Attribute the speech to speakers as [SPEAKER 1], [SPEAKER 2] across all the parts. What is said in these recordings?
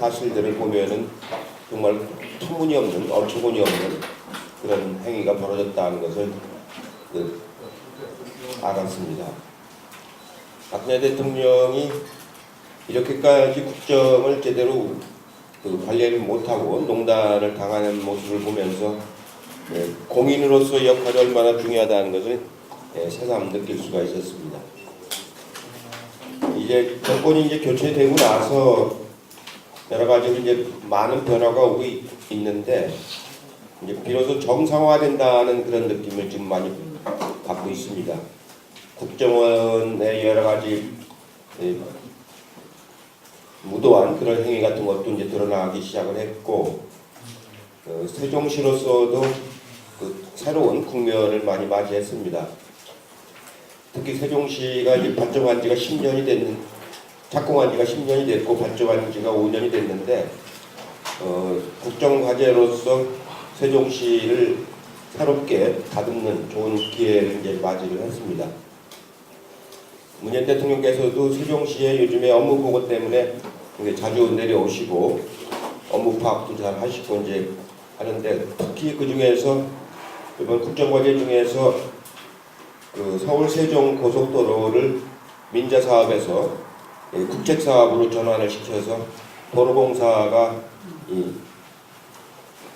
[SPEAKER 1] 사실들을 보면은 정말 터무니없는, 어처구니 없는 그런 행위가 벌어졌다는 것을 알았습니다. 박근혜 대통령이 이렇게까지 국정을 제대로 관리를 못하고 농단을 당하는 모습을 보면서 공인으로서의 역할이 얼마나 중요하다는 것을 새삼 느낄 수가 있었습니다. 이제 정권이 이제 교체되고 나서 여러 가지 이제 많은 변화가 오고 있는데 이제 비로소 정상화된다는 그런 느낌을 지금 많이 받고 있습니다. 국정원의 여러 가지 무도한 그런 행위 같은 것도 이제 드러나기 시작을 했고, 세종시로서도 새로운 국면을 많이 맞이했습니다. 특히 세종시가 이제 발족한 지가 10년이 됐는, 착공한 지가 10년이 됐고 발족한 지가 5년이 됐는데, 국정과제로서 세종시를 새롭게 다듬는 좋은 기회를 이제 맞이를 했습니다. 문재인 대통령께서도 세종시의 요즘에 업무 보고 때문에 자주 내려오시고 업무 파악도 잘 하시고 이제 하는데, 특히 그 중에서 이번 국정과제 중에서 서울 세종 고속도로를 민자 사업에서 국책 사업으로 전환을 시켜서 도로공사가 이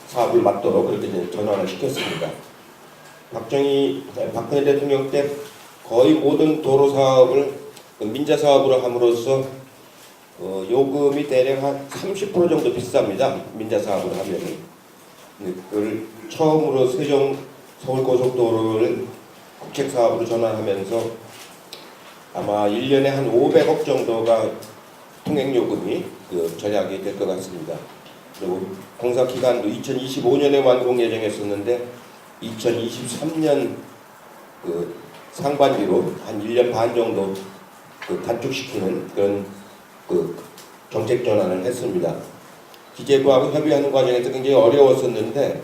[SPEAKER 1] 사업을 맡도록 그렇게 이제 전환을 시켰습니다. 박근혜 대통령 때 거의 모든 도로 사업을 민자 사업으로 함으로써 요금이 대략 한 30% 정도 비쌉니다. 민자 사업을 하면은. 그걸 처음으로 세종 서울고속도로를 국책사업으로 전환하면서 아마 1년에 한 500억 정도가 통행요금이 절약이 될 것 같습니다. 그리고 공사 기간도 2025년에 완공 예정했었는데 2023년 상반기로 한 1년 반 정도 단축시키는 그런 정책 전환을 했습니다. 기재부하고 협의하는 과정에서 굉장히 어려웠었는데,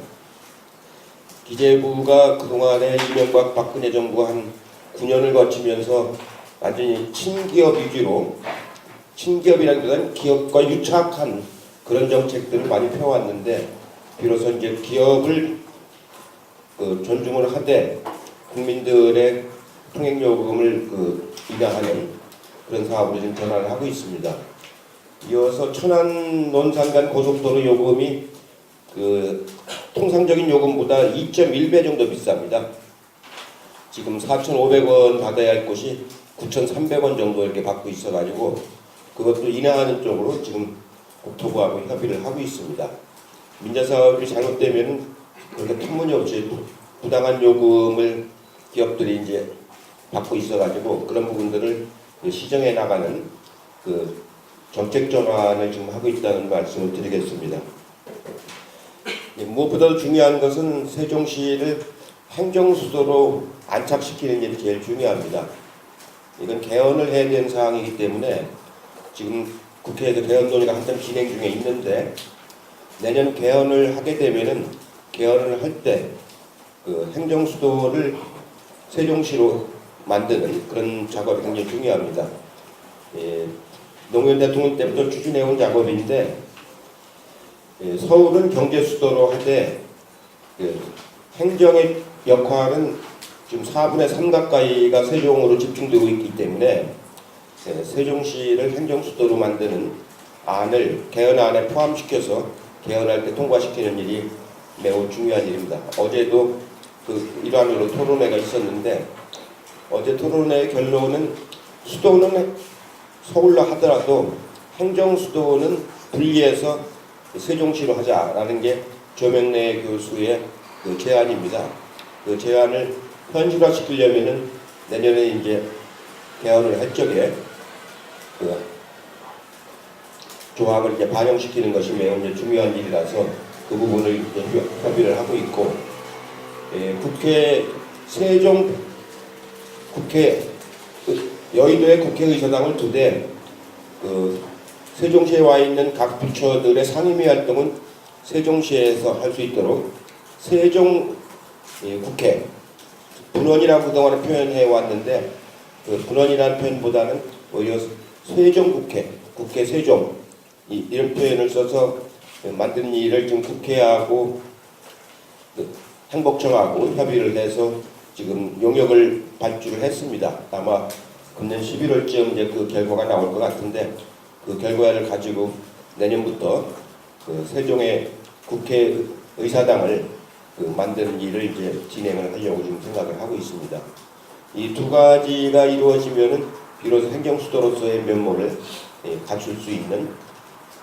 [SPEAKER 1] 기재부가 그동안에 이명박 박근혜 정부 한 9년을 거치면서 완전히 친기업 위주로, 친기업이라기보다는 기업과 유착한 그런 정책들을 많이 펴왔는데, 비로소 이제 기업을 존중을 하되 국민들의 통행요금을 인하하는 그런 사업으로 지금 전환을 하고 있습니다. 이어서 천안 논산간 고속도로 요금이 통상적인 요금보다 2.1배 정도 비쌉니다. 지금 4,500원 받아야 할 곳이 9,300원 정도 이렇게 받고 있어가지고 그것도 인하하는 쪽으로 지금 국토부하고 협의를 하고 있습니다. 민자 사업이 잘못되면 그렇게 터무니없이 부당한 요금을 기업들이 이제 받고 있어가지고 그런 부분들을 시정해 나가는 정책 전환을 지금 하고 있다는 말씀을 드리겠습니다. 무엇보다도 중요한 것은 세종시를 행정수도로 안착시키는 일이 제일 중요합니다. 이건 개헌을 해야 되는 사항이기 때문에 지금 국회에서 개헌 논의가 한참 진행 중에 있는데, 내년 개헌을 하게 되면은 개헌을 할 때 행정수도를 세종시로 만드는 그런 작업이 굉장히 중요합니다. 노무현 대통령 때부터 추진해온 작업인데, 서울은 경제수도로 하되 행정의 역할은 지금 4분의 3 가까이가 세종으로 집중되고 있기 때문에 세종시를 행정수도로 만드는 안을 개헌안에 포함시켜서 개헌할 때 통과시키는 일이 매우 중요한 일입니다. 어제도 일환으로 토론회가 있었는데, 어제 토론회의 결론은 수도는 서울로 하더라도 행정수도는 분리해서 세종시로 하자라는 게 조명래 교수의 제안입니다. 그 제안을 현실화시키려면은 내년에 이제 개헌을 할 적에 조항을 이제 반영시키는 것이 매우 이제 중요한 일이라서 그 부분을 이제 협의를 하고 있고, 여의도에 국회의사당을 2대, 세종시에 와 있는 각 부처들의 상임위 활동은 세종시에서 할 수 있도록 세종 국회, 분원이라고 그동안에 표현해 왔는데, 분원이라는 표현보다는 오히려 세종국회, 국회 세종, 이런 표현을 써서 만든 일을 지금 국회하고 행복청하고 협의를 해서 지금 용역을 발주를 했습니다. 아마 금년 11월쯤 이제 그 결과가 나올 것 같은데 그 결과를 가지고 내년부터 그 세종의 국회의사당을 만드는 일을 이제 진행을 하려고 지금 생각을 하고 있습니다. 이 두 가지가 이루어지면은 비로소 행정수도로서의 면모를 갖출 수 있는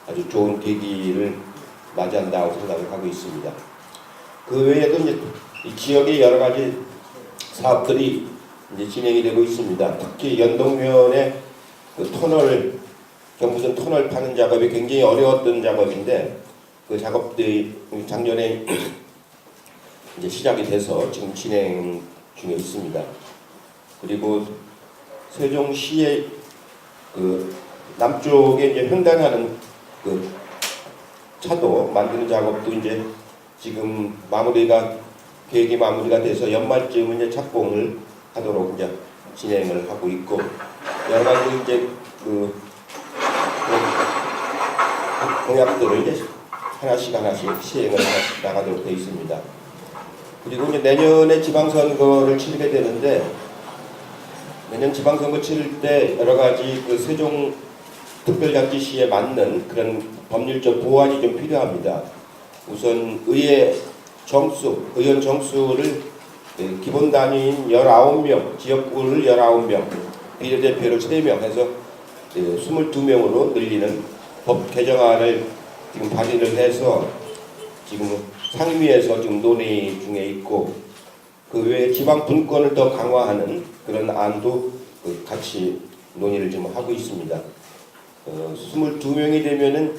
[SPEAKER 1] 아주 좋은 계기를 맞이한다고 생각을 하고 있습니다. 그 외에도 이제 이 지역의 여러 가지 사업들이 이제 진행이 되고 있습니다. 특히 연동면에 그 터널, 경부선 터널 파는 작업이 굉장히 어려웠던 작업인데 그 작업들이 작년에 이제 시작이 돼서 지금 진행 중에 있습니다. 그리고 세종시의 그 남쪽에 이제 횡단하는 그 차도 만드는 작업도 이제 지금 계획이 마무리가 돼서 연말쯤 이제 착공을 하도록 이제 진행을 하고 있고 여러 가지 이제 그 공약들을 이제 하나씩 시행을 나가도록 되어 있습니다. 그리고 이제 내년에 지방선거를 치르게 되는데 내년 지방선거 치를 때 여러 가지 그 세종 특별자치시에 맞는 그런 법률적 보완이 좀 필요합니다. 우선 의원 정수를 기본 단위인 19명, 지역구를 19명, 비례대표를 3명 해서 22명으로 늘리는 법 개정안을 지금 발의를 해서 지금 상임위에서 지금 논의 중에 있고 그 외에 지방 분권을 더 강화하는 그런 안도 같이 논의를 지금 하고 있습니다. 22명이 되면은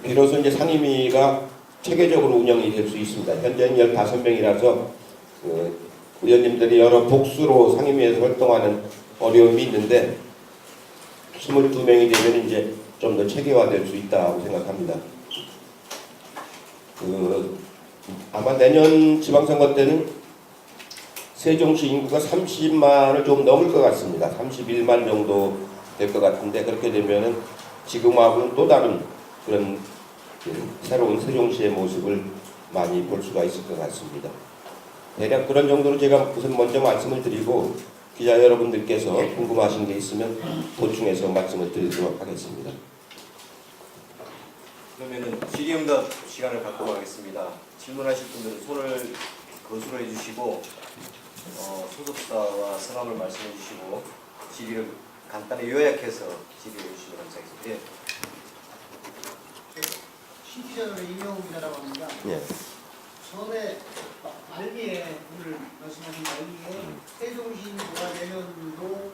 [SPEAKER 1] 비로소 이제 상임위가 체계적으로 운영이 될 수 있습니다. 현재는 15명이라서 의원님들이 여러 복수로 상임위에서 활동하는 어려움이 있는데 22명이 되면 이제 좀 더 체계화될 수 있다고 생각합니다. 아마 내년 지방선거 때는 세종시 인구가 30만을 좀 넘을 것 같습니다. 31만 정도 될 것 같은데 그렇게 되면은 지금하고는 또 다른 그런 새로운 세종시의 모습을 많이 볼 수가 있을 것 같습니다. 대략 그런 정도로 제가 우선 먼저 말씀을 드리고 기자 여러분들께서 궁금하신 게 있으면 보충해서 말씀을 드리도록 하겠습니다.
[SPEAKER 2] 그러면은 질의응답 시간을 갖고 가겠습니다. 질문하실 분들은 손을 거수로 해주시고 소속사와 성함을 말씀해 주시고 질의를 간단히 요약해서 질의해 주시면 감사하겠습니다. 예.
[SPEAKER 3] 신기자들의 이명우 기자라고 합니다.
[SPEAKER 1] 예.
[SPEAKER 3] 처음에 말미에 오늘 말씀하신 말미에 세종시 인구가 내년도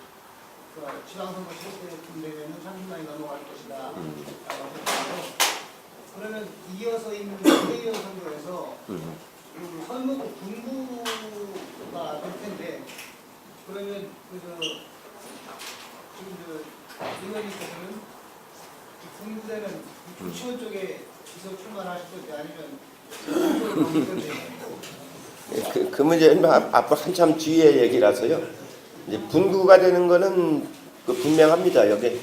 [SPEAKER 3] 지방선거 실패쯤 되면 30만이 넘어갈 것이다 라고 했고 그러면 이어서 있는 회의원 선거에서 선거구 분부가 될 텐데 그러면 지금 의원님께서는 분부되는 조치원 쪽에 지속 출마하실 건지 아니면
[SPEAKER 1] 그 문제는 앞으로 한참 뒤에 얘기라서요. 이제 분구가 되는 거는 분명합니다. 여기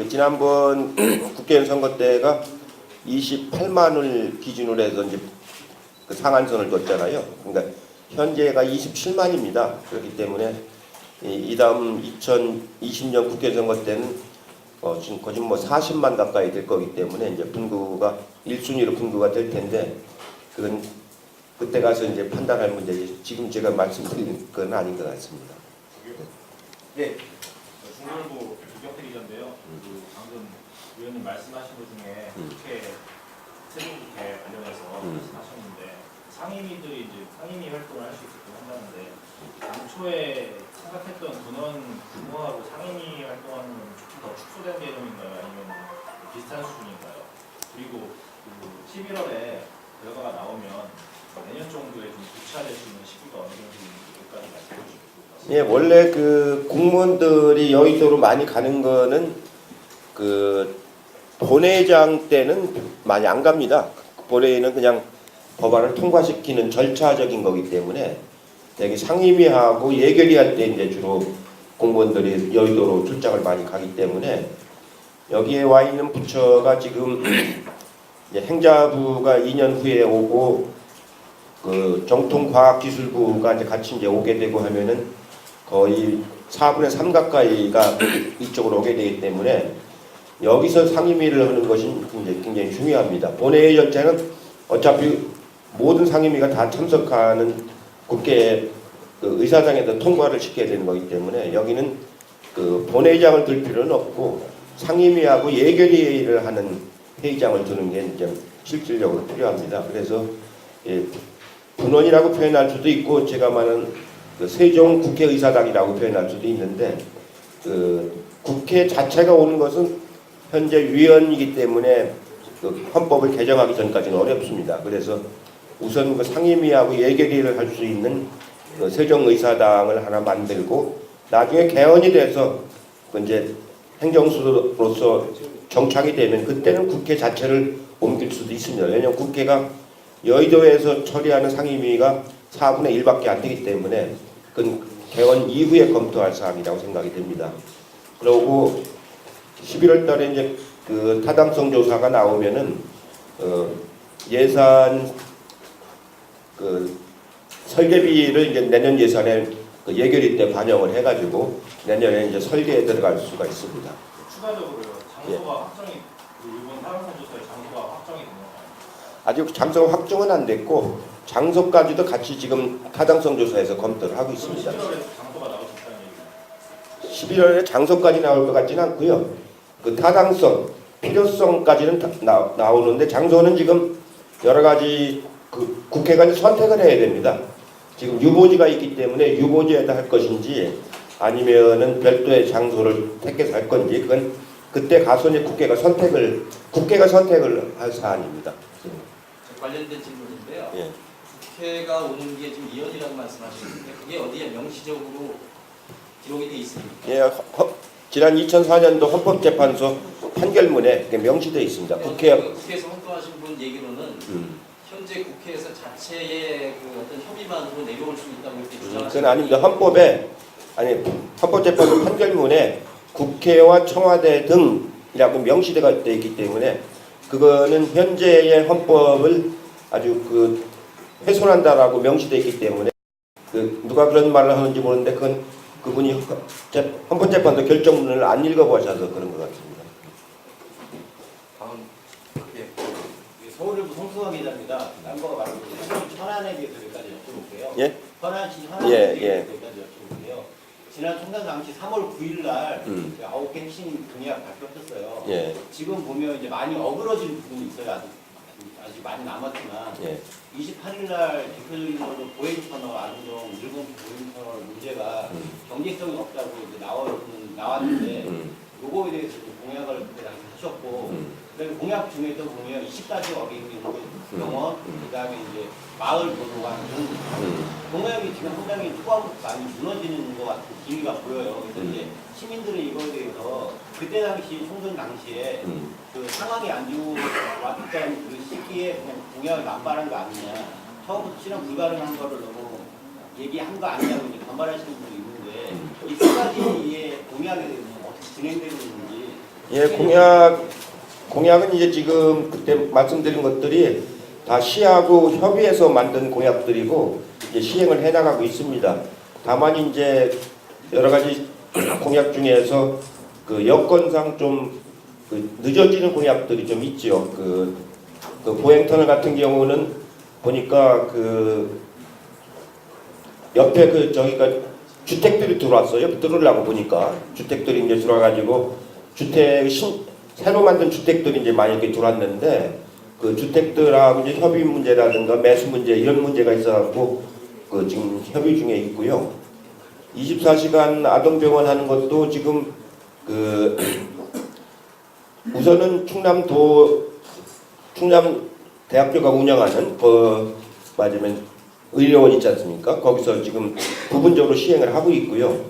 [SPEAKER 1] 지난번 국회의원 선거 때가 28만을 기준으로 해서 이제 상한선을 뒀잖아요. 그러니까 현재가 27만입니다. 그렇기 때문에 이 다음 2020년 국회의원 선거 때는 지금 거의 40만 가까이 될 거기 때문에 이제 분구가 1순위로 분구가 될 텐데 그건 그때 가서 이제 판단할 문제지 지금 제가 말씀드린 건 아닌 것 같습니다.
[SPEAKER 2] 네.
[SPEAKER 4] 중앙부 유경태 기자인데요. 방금 의원님 말씀하신 것 중에 세종국회 관련해서 말씀하셨는데 상임위들이 이제 상임위 활동을 할 수 있게끔 한다는데 당초에 생각했던 근원 규모하고 상임위 활동하는 건 조금 더 축소된 개념인가요? 아니면 비슷한 수준인가요? 그리고 11월에 결과가 나오면 내년 정도에 좀 교차될 수 있는 시기가 어느 정도인지까지 말씀해 주시고.
[SPEAKER 1] 예, 원래 공무원들이 여의도로 많이 가는 거는 본회의장 때는 많이 안 갑니다. 본회의는 그냥 법안을 통과시키는 절차적인 거기 때문에 되게 상임위하고 예결위할 때 이제 주로 공무원들이 여의도로 출장을 많이 가기 때문에 여기에 와 있는 부처가 지금 이제 행자부가 2년 후에 오고 그 정통과학기술부가 이제 같이 이제 오게 되고 하면은 거의 4분의 3 가까이가 이쪽으로 오게 되기 때문에 여기서 상임위를 하는 것이 이제 굉장히 중요합니다. 본회의 전체는 어차피 모든 상임위가 다 참석하는 국회 그 의사당에서 통과를 시켜야 되는 거기 때문에 여기는 그 본회의장을 둘 필요는 없고 상임위하고 예결위를 하는 회의장을 두는 게 이제 실질적으로 필요합니다. 그래서 예, 분원이라고 표현할 수도 있고 제가 말하는 그 세종 국회의사당이라고 표현할 수도 있는데 그 국회 자체가 오는 것은 현재 위원이기 때문에 그 헌법을 개정하기 전까지는 어렵습니다. 그래서 우선 그 상임위하고 예결위를 할 수 있는 그 세종의사당을 하나 만들고 나중에 개헌이 돼서 그 이제 행정수로서 정착이 되면 그때는 국회 자체를 옮길 수도 있습니다. 왜냐하면 국회가 여의도에서 처리하는 상임위가 4분의 1밖에 안 되기 때문에 그건 개헌 이후에 검토할 사항이라고 생각이 됩니다. 그리고 11월 달에 이제 그 타당성 조사가 나오면은 예산 그 설계비를 이제 내년 예산에 그 예결위 때 반영을 해가지고 내년에 이제 설계에 들어갈 수가 있습니다.
[SPEAKER 4] 추가적으로요. 장소가 확정이 그 이번 타당성 조사의 장소가 확정이 된 건가요?
[SPEAKER 1] 아직 장소 확정은 안 됐고 장소까지도 같이 지금 타당성 조사에서 검토를 하고 있습니다.
[SPEAKER 4] 11월에 장소가 나올 수 있다는 얘기예요.
[SPEAKER 1] 11월에 장소까지 나올 것 같지는 않고요. 그 타당성, 필요성까지는 나오는데 장소는 지금 여러 가지 그 국회가 이제 선택을 해야 됩니다. 지금 유보지가 있기 때문에 유보지에다 할 것인지 아니면은 별도의 장소를 택해서 할 건지 그건 그때 가서 이제 국회가 선택을 할 사안입니다.
[SPEAKER 5] 관련된 질문인데요.
[SPEAKER 1] 예.
[SPEAKER 5] 국회가 오는 게 지금 이연이라고 말씀하셨는데 그게 어디에 명시적으로 기록이 돼 있습니까?
[SPEAKER 1] 예, 지난 2004년도 헌법재판소 판결문에 그게 명시되어 있습니다.
[SPEAKER 5] 국회에서 헌법하신 분 얘기로는 현재 국회에서 자체의 그 어떤 협의만으로 내려올 수 있다고 이렇게 주장하시는
[SPEAKER 1] 그건 아닙니다. 헌법재판소 판결문에 국회와 청와대 등이라고 명시되어 있기 때문에 그거는 현재의 헌법을 아주 그 훼손한다라고 명시되어 있기 때문에 그 누가 그런 말을 하는지 모르는데 그건 그분이 헌법재판소 결정문을 안 읽어보셔서 그런 것 같습니다.
[SPEAKER 2] 다음 예.
[SPEAKER 6] 서울일보 송수화 기자입니다. 딴거 말고 현안에 대해서 여기까지 여쭤볼게요.
[SPEAKER 1] 예?
[SPEAKER 6] 현안에
[SPEAKER 1] 예,
[SPEAKER 6] 대해서
[SPEAKER 1] 예.
[SPEAKER 6] 여기까지 여쭤볼게요. 지난 총선 당시 3월 9일 날 9개 핵심 공약 발표했었어요.
[SPEAKER 1] 예.
[SPEAKER 6] 지금 보면 이제 많이 어그러진 부분이 있어요. 아직 많이 남았지만
[SPEAKER 1] 예.
[SPEAKER 6] 28일 날 대표적인 걸로 보행 터널 안정 일본 보행 터널 문제가 경제성이 없다고 이제 나왔는데 요거에 대해서 좀 공약을 그때 당시 하셨고 그다음에 공약 중에도 보면 20가지 어린이 병원 그다음에 이제 마을 도서관 등 공약이 지금 상당히 초반부터 많이 무너지는 것 같은 기미가 보여요. 그래서 이제 시민들이 이거에 대해서 그때 당시 총선 당시에 그 상황이 안 좋았던 그 시기에 그냥 공약을 남발한 거 아니냐, 처음부터 실현 불가능한 거를 너무 얘기한 거 아니냐고 이제 반발하시는 분이 있는데 이 세 가지의 공약에 대해서 어떻게 진행되고 있는지.
[SPEAKER 1] 예, 공약은 이제 지금 그때 말씀드린 것들이 다 시하고 협의해서 만든 공약들이고 이제 시행을 해나가고 있습니다. 다만 이제 여러 가지 공약 중에서 그 여건상 좀 그 늦어지는 공약들이 좀 있죠. 그 보행터널 같은 경우는 보니까 그 옆에 그 저기가 주택들이 들어왔어요. 들어오려고 보니까 주택들이 이제 들어와가지고 새로 만든 주택들이 이제 많이 이렇게 들어왔는데 그 주택들하고 이제 협의 문제라든가 매수 문제 이런 문제가 있어갖고 그 지금 협의 중에 있고요. 24시간 아동병원 하는 것도 지금 그 우선은 충남대학교가 운영하는 맞으면 의료원 있지 않습니까? 거기서 지금 부분적으로 시행을 하고 있고요.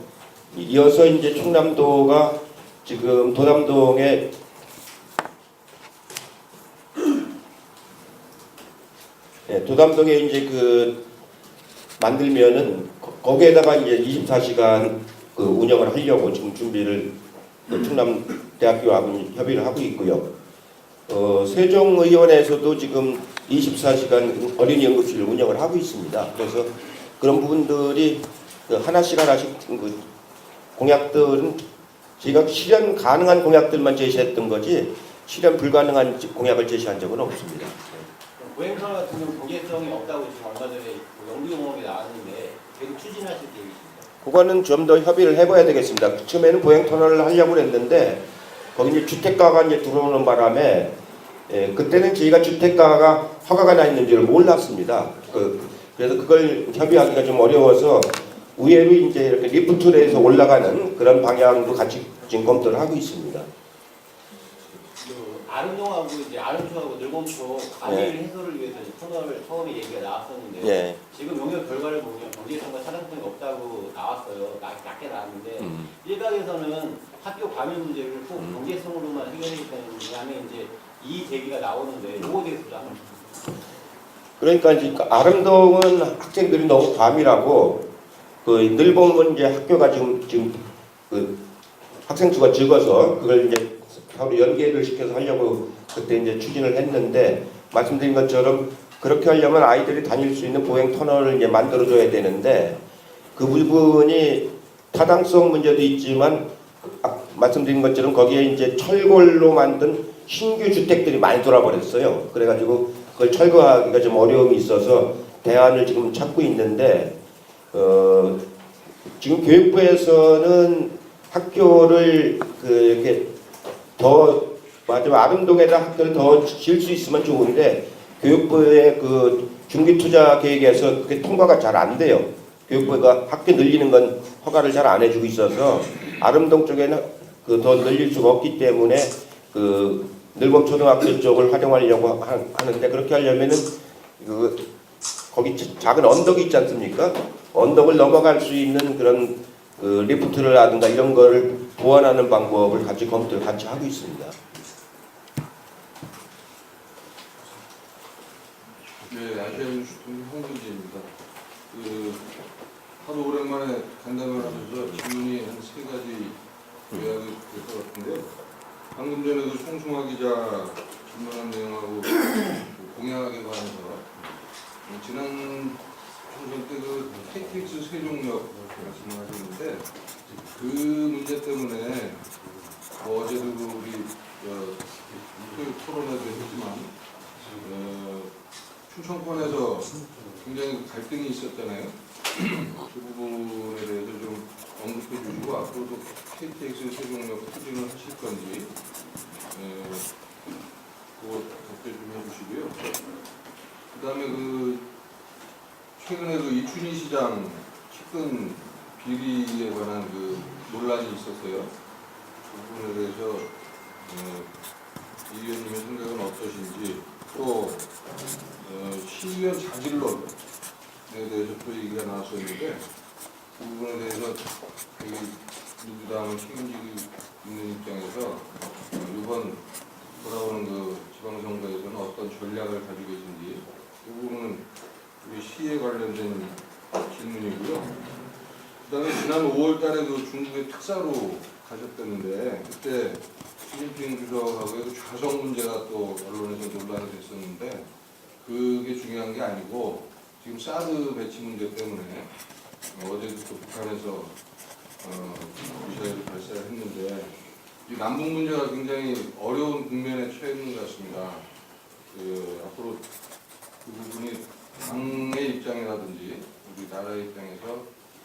[SPEAKER 1] 이어서 이제 충남도가 지금 도담동에 도담동에 이제 그 만들면은 거기에다가 이제 24시간 그 운영을 하려고 지금 준비를 충남 대학교하고 협의를 하고 있고요. 세종의원에서도 지금 24시간 어린이 응급실을 운영을 하고 있습니다. 그래서 그런 부분들이 하나씩 그 공약들은 저희가 실현 가능한 공약들만 제시했던 거지 실현 불가능한 공약을 제시한 적은 없습니다.
[SPEAKER 6] 보행터 같은 경우 공개성이 없다고 지금 얼마 전에 연구용어가 나왔는데 계속 추진하실 계획이십니까?
[SPEAKER 1] 그거는 좀 더 협의를 해봐야 되겠습니다. 처음에는 보행터널을 하려고 했는데 거기 이제 주택가가 이제 들어오는 바람에 그때는 저희가 주택가가 허가가 나 있는 줄 몰랐습니다. 그래서 그걸 협의하기가 좀 어려워서 의외로 이제 이렇게 리프트로 해서 올라가는 그런 방향도 같이 지금 검토를 하고 있습니다.
[SPEAKER 6] 아름동하고 이제 아름초하고 늘봄초 관리를 해소를 위해서 터널을 처음에 얘기가 나왔었는데
[SPEAKER 1] 예.
[SPEAKER 6] 지금 용역 결과를 보면 경제성과 차량성이 없다고 나왔어요. 낮게 나왔는데 일각에서는 학교 과밀 문제를 꼭 경제성으로만 해결하기 때문에 이제 이 제기가 나오는데 이거에 대해서 좀
[SPEAKER 1] 그러니까 이제 아름동은 학생들이 너무 과밀하고 늘봄은 이제 학교가 지금 그 학생 수가 적어서 그걸 이제 서로 연계를 시켜서 하려고 그때 이제 추진을 했는데 말씀드린 것처럼 그렇게 하려면 아이들이 다닐 수 있는 보행 터널을 이제 만들어줘야 되는데 그 부분이 타당성 문제도 있지만 말씀드린 것처럼 거기에 이제 철골로 만든 신규 주택들이 많이 돌아버렸어요. 그래가지고 그걸 철거하기가 좀 어려움이 있어서 대안을 지금 찾고 있는데 지금 교육부에서는 학교를 이렇게 더 마지막 아름동에다 학교를 더 지을 수 있으면 좋은데 교육부의 그 중기 투자 계획에서 그게 통과가 잘 안 돼요. 교육부가 학교 늘리는 건 허가를 잘 안 해주고 있어서 아름동 쪽에는 더 늘릴 수가 없기 때문에 늘봄 초등학교 쪽을 활용하려고 하는데 그렇게 하려면은 거기 작은 언덕이 있지 않습니까? 언덕을 넘어갈 수 있는 그런 리프트라든가 이런 거를 보완하는 방법을 검토를 같이 하고 있습니다.
[SPEAKER 7] 네, 아시아뉴스 홍근지입니다. 하도 오랜만에 간담회를 하면서 질문이 한 3가지 요약이 될 것 같은데요. 방금 전에도 송승화 기자 질문한 내용하고 공약에 관해서 지난 총선 때 KTX 세종역 말씀을 하셨는데 그 문제 때문에 어제도 우리 토론회도 했지만 충청권에서 굉장히 갈등이 있었잖아요. 그 부분에 대해서 좀 언급해 주시고 앞으로도 KTX 세종역 추진을 하실 건지 그거 답변 좀 해주시고요. 그 다음에 최근에 이춘희 시장 측근 비리에 관한 논란이 있었어요. 그 부분에 대해서 이 의원님의 생각은 어떠신지 또 시의원 자질론에 대해서 또 얘기가 나왔었는데 그 부분에 대해서 민주당을 책임지고 있는 입장에서 이번 돌아오는 지방선거에서는 어떤 전략을 가지고 계신지 그 부분은 우리 시에 관련된 질문이고요. 그 다음에 지난 5월달에 중국의 특사로 가셨다는데 그때 시진핑 주석하고의 좌석 문제가 또 언론에서 논란이 됐었는데 그게 중요한 게 아니고 지금 사드 배치 문제 때문에 어제도 또 북한에서 미사일을 발사를 했는데 이 남북 문제가 굉장히 어려운 국면에 처해 있는 것 같습니다. 앞으로 그 부분이 당의 입장이라든지 우리 나라의 입장에서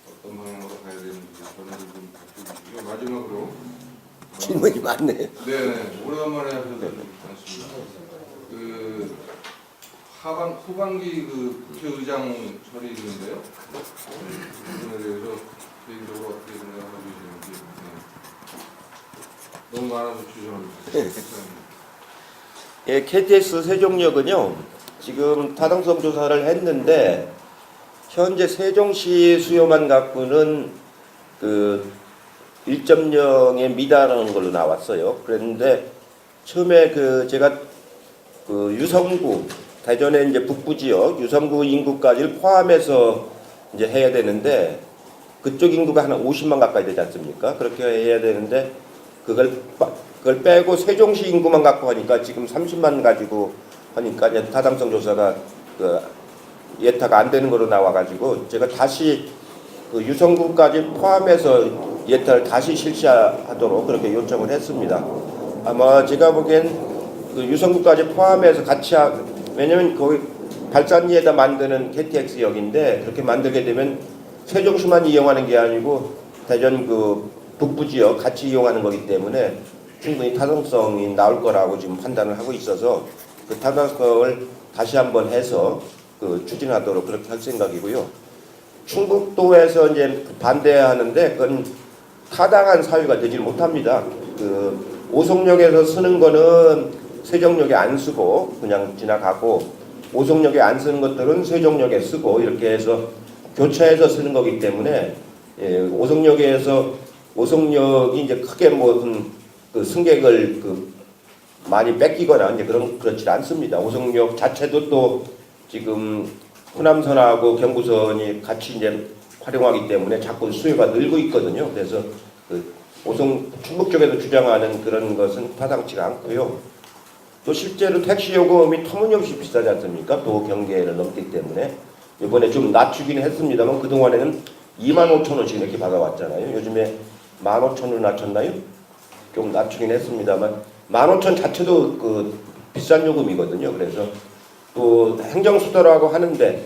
[SPEAKER 7] 어떤 방향으로 가야 되는지 전해를 좀 부탁드리고요. 마지막으로
[SPEAKER 1] 질문이 많네요.
[SPEAKER 7] 네, 오래간만에 하셔서 좀 많습니다. 후반기 국회의장 처리 있는데요. 그 부분에 대해서 개인적으로 어떻게 생각하고 계시는지 너무 많아서 죄송합니다.
[SPEAKER 1] 예, KTX 세종역은요 지금 타당성 조사를 했는데 현재 세종시 수요만 갖고는 1.0에 미달하는 걸로 나왔어요. 그랬는데 처음에 제가 유성구 대전의 이제 북부 지역 유성구 인구까지를 포함해서 이제 해야 되는데 그쪽 인구가 한 50만 가까이 되지 않습니까? 그렇게 해야 되는데 그걸 그걸 빼고 세종시 인구만 갖고 하니까 지금 30만 가지고 하니까 이제 타당성 조사가 그 예타가 안 되는 거로 나와가지고 제가 다시 그 유성구까지 포함해서 예타를 다시 실시하도록 그렇게 요청을 했습니다. 아마 제가 보기엔 그 유성구까지 포함해서 같이 왜냐면 거기 발산리에다 만드는 KTX역인데 그렇게 만들게 되면 세종시만 이용하는 게 아니고 대전 그 북부 지역 같이 이용하는 거기 때문에 충분히 타당성이 나올 거라고 지금 판단을 하고 있어서 그 타당성을 다시 한번 해서 그 추진하도록 그렇게 할 생각이고요. 충북도에서 이제 반대하는데 그건 타당한 사유가 되질 못합니다. 그 오송역에서 쓰는 거는 세종역에 안 쓰고 그냥 지나가고 오송역에 안 쓰는 것들은 세종역에 쓰고 이렇게 해서 교차해서 쓰는 거기 때문에 오송역이 이제 크게 무슨 그 승객을 그 많이 뺏기거나 이제 그렇지 않습니다. 오송역 자체도 또 지금 호남선하고 경부선이 같이 이제 활용하기 때문에 자꾸 수요가 늘고 있거든요. 그래서 그 충북 쪽에서 주장하는 그런 것은 타당치가 않고요. 또 실제로 택시 요금이 터무니없이 비싸지 않습니까? 도 경계를 넘기 때문에 이번에 좀 낮추기는 했습니다만 그동안에는 25,000원씩 이렇게 받아왔잖아요. 요즘에 15,000원 낮췄나요? 좀 낮추긴 했습니다만 15,000원 자체도 그 비싼 요금이거든요. 그래서 또 행정수도라고 하는데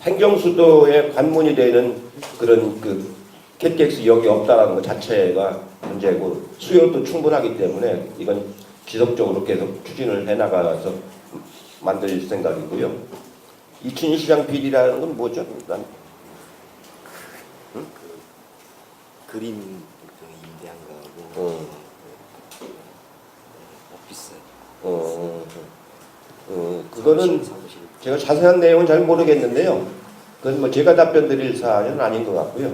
[SPEAKER 1] 행정수도에 관문이 되는 그런 그 KTX역이 없다라는 것 자체가 문제고 수요도 충분하기 때문에 이건 지속적으로 계속 추진을 해나가서 만들 생각이고요. 이춘희 시장 비리라는 건 뭐죠?
[SPEAKER 2] 그림 임대한 거하고 오피스.
[SPEAKER 1] 그거는 제가 자세한 내용은 잘 모르겠는데요. 그건 뭐 제가 답변 드릴 사안은 아닌 것 같고요.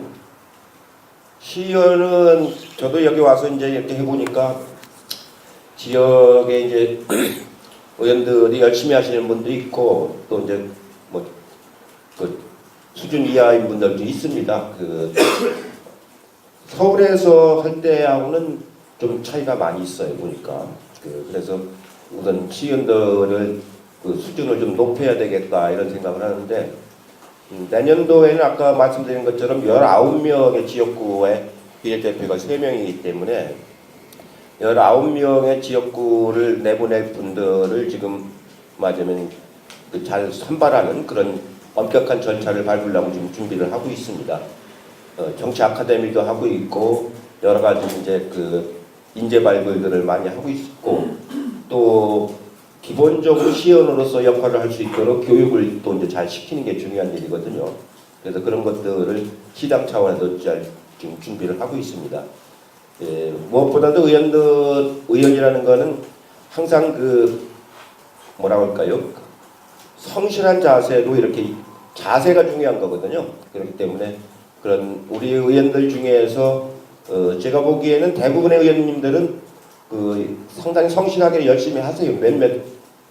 [SPEAKER 1] 시의원은 저도 여기 와서 이제 이렇게 해보니까 지역에 이제 의원들이 열심히 하시는 분도 있고 또 이제 뭐 그 수준 이하인 분들도 있습니다. 그 서울에서 할 때하고는 좀 차이가 많이 있어요 보니까. 그래서 우선 시의원들을 그 수준을 좀 높여야 되겠다 이런 생각을 하는데 내년도에는 아까 말씀드린 것처럼 19명의 지역구에 비례대표가 3명이기 때문에 19명의 지역구를 내보낼 분들을 지금 맞으면 잘 선발하는 그런 엄격한 절차를 밟으려고 지금 준비를 하고 있습니다. 정치 아카데미도 하고 있고 여러 가지 이제 그 인재 발굴들을 많이 하고 있고 또 기본적으로 시의원으로서 역할을 할 수 있도록 교육을 또 이제 잘 시키는 게 중요한 일이거든요. 그래서 그런 것들을 시당 차원에서 잘 지금 준비를 하고 있습니다. 무엇보다도 의원이라는 거는 항상 그 뭐라고 할까요? 성실한 자세로 이렇게 자세가 중요한 거거든요. 그렇기 때문에 그런 우리 의원들 중에서 제가 보기에는 대부분의 의원님들은 그 상당히 성실하게 열심히 하세요. 몇몇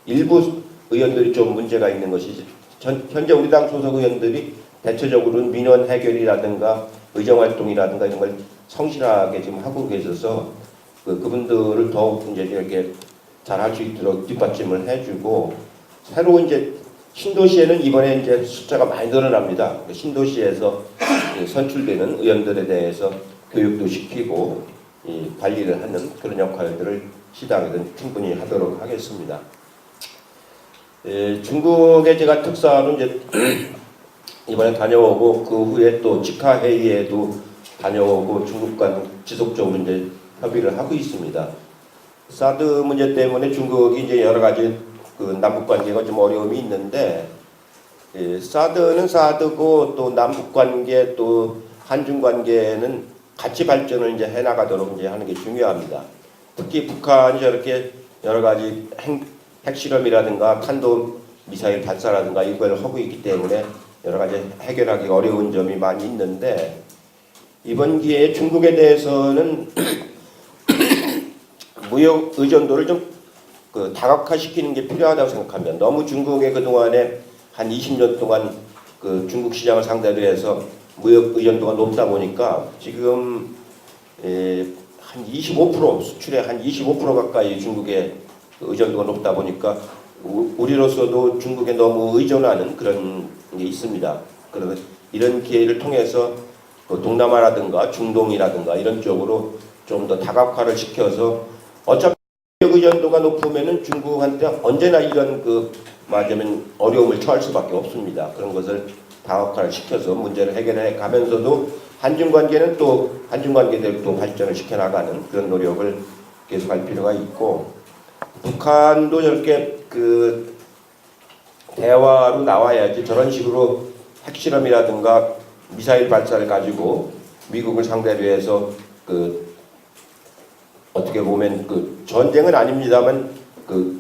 [SPEAKER 1] 일부 의원들이 좀 문제가 있는 것이지 현재 우리 당 소속 의원들이 대체적으로는 민원 해결이라든가 의정활동이라든가 이런 걸 성실하게 지금 하고 계셔서 그분들을 더욱 이제 이렇게 잘 할 수 있도록 뒷받침을 해주고 새로 이제 신도시에는 이번에 이제 숫자가 많이 늘어납니다. 신도시에서 선출되는 의원들에 대해서 교육도 시키고 관리를 하는 그런 역할들을 시당에서는 충분히 하도록 하겠습니다. 중국에 제가 특사로 이제 이번에 다녀오고 그 후에 또 직하 회의에도 다녀오고 중국과 지속적으로 이제 협의를 하고 있습니다. 사드 문제 때문에 중국이 이제 여러 가지 그 남북 관계가 좀 어려움이 있는데 사드는 사드고 또 남북 관계 또 한중 관계는 같이 발전을 이제 해나가도록 이제 하는 게 중요합니다. 특히 북한이 저렇게 여러 가지 핵실험이라든가 탄도 미사일 발사라든가 이걸 하고 있기 때문에 여러 가지 해결하기 어려운 점이 많이 있는데 이번 기회에 중국에 대해서는 무역 의존도를 좀 그 다각화시키는 게 필요하다고 생각합니다. 너무 중국에 그동안에 한 20년 동안 그 중국 시장을 상대로 해서 무역 의존도가 높다 보니까 지금 한 25% 수출의 한 25% 가까이 중국의 의존도가 높다 보니까 우리로서도 중국에 너무 의존하는 그런 게 있습니다. 그래서 이런 기회를 통해서 동남아라든가 중동이라든가 이런 쪽으로 좀 더 다각화를 시켜서 어차피 의존도가 높으면은 중국한테 언제나 이런 맞으면 어려움을 처할 수밖에 없습니다. 그런 것을 다각화를 시켜서 문제를 해결해 가면서도 한중 관계는 또 한중 관계대로 또 발전을 시켜나가는 그런 노력을 계속할 필요가 있고, 북한도 저렇게 대화로 나와야지 저런 식으로 핵실험이라든가 미사일 발사를 가지고 미국을 상대로 해서 어떻게 보면 전쟁은 아닙니다만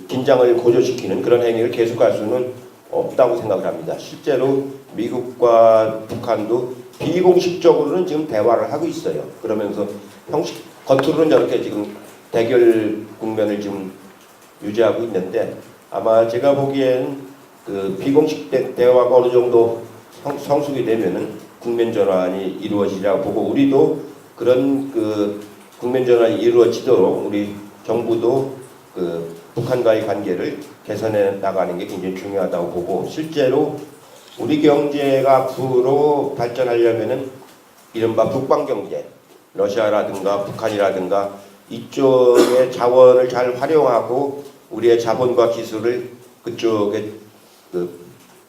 [SPEAKER 1] 긴장을 고조시키는 그런 행위를 계속할 수는 없다고 생각을 합니다. 실제로 미국과 북한도 비공식적으로는 지금 대화를 하고 있어요. 그러면서 형식 겉으로는 저렇게 지금 대결 국면을 지금 유지하고 있는데, 아마 제가 보기엔 비공식 대화가 어느 정도 성숙이 되면은 국면 전환이 이루어지리라고 보고, 우리도 그런 국면 전환이 이루어지도록 우리 정부도 북한과의 관계를 개선해 나가는 게 굉장히 중요하다고 보고, 실제로 우리 경제가 앞으로 발전하려면은 이른바 북방 경제, 러시아라든가 북한이라든가 이쪽의 자원을 잘 활용하고 우리의 자본과 기술을 그쪽에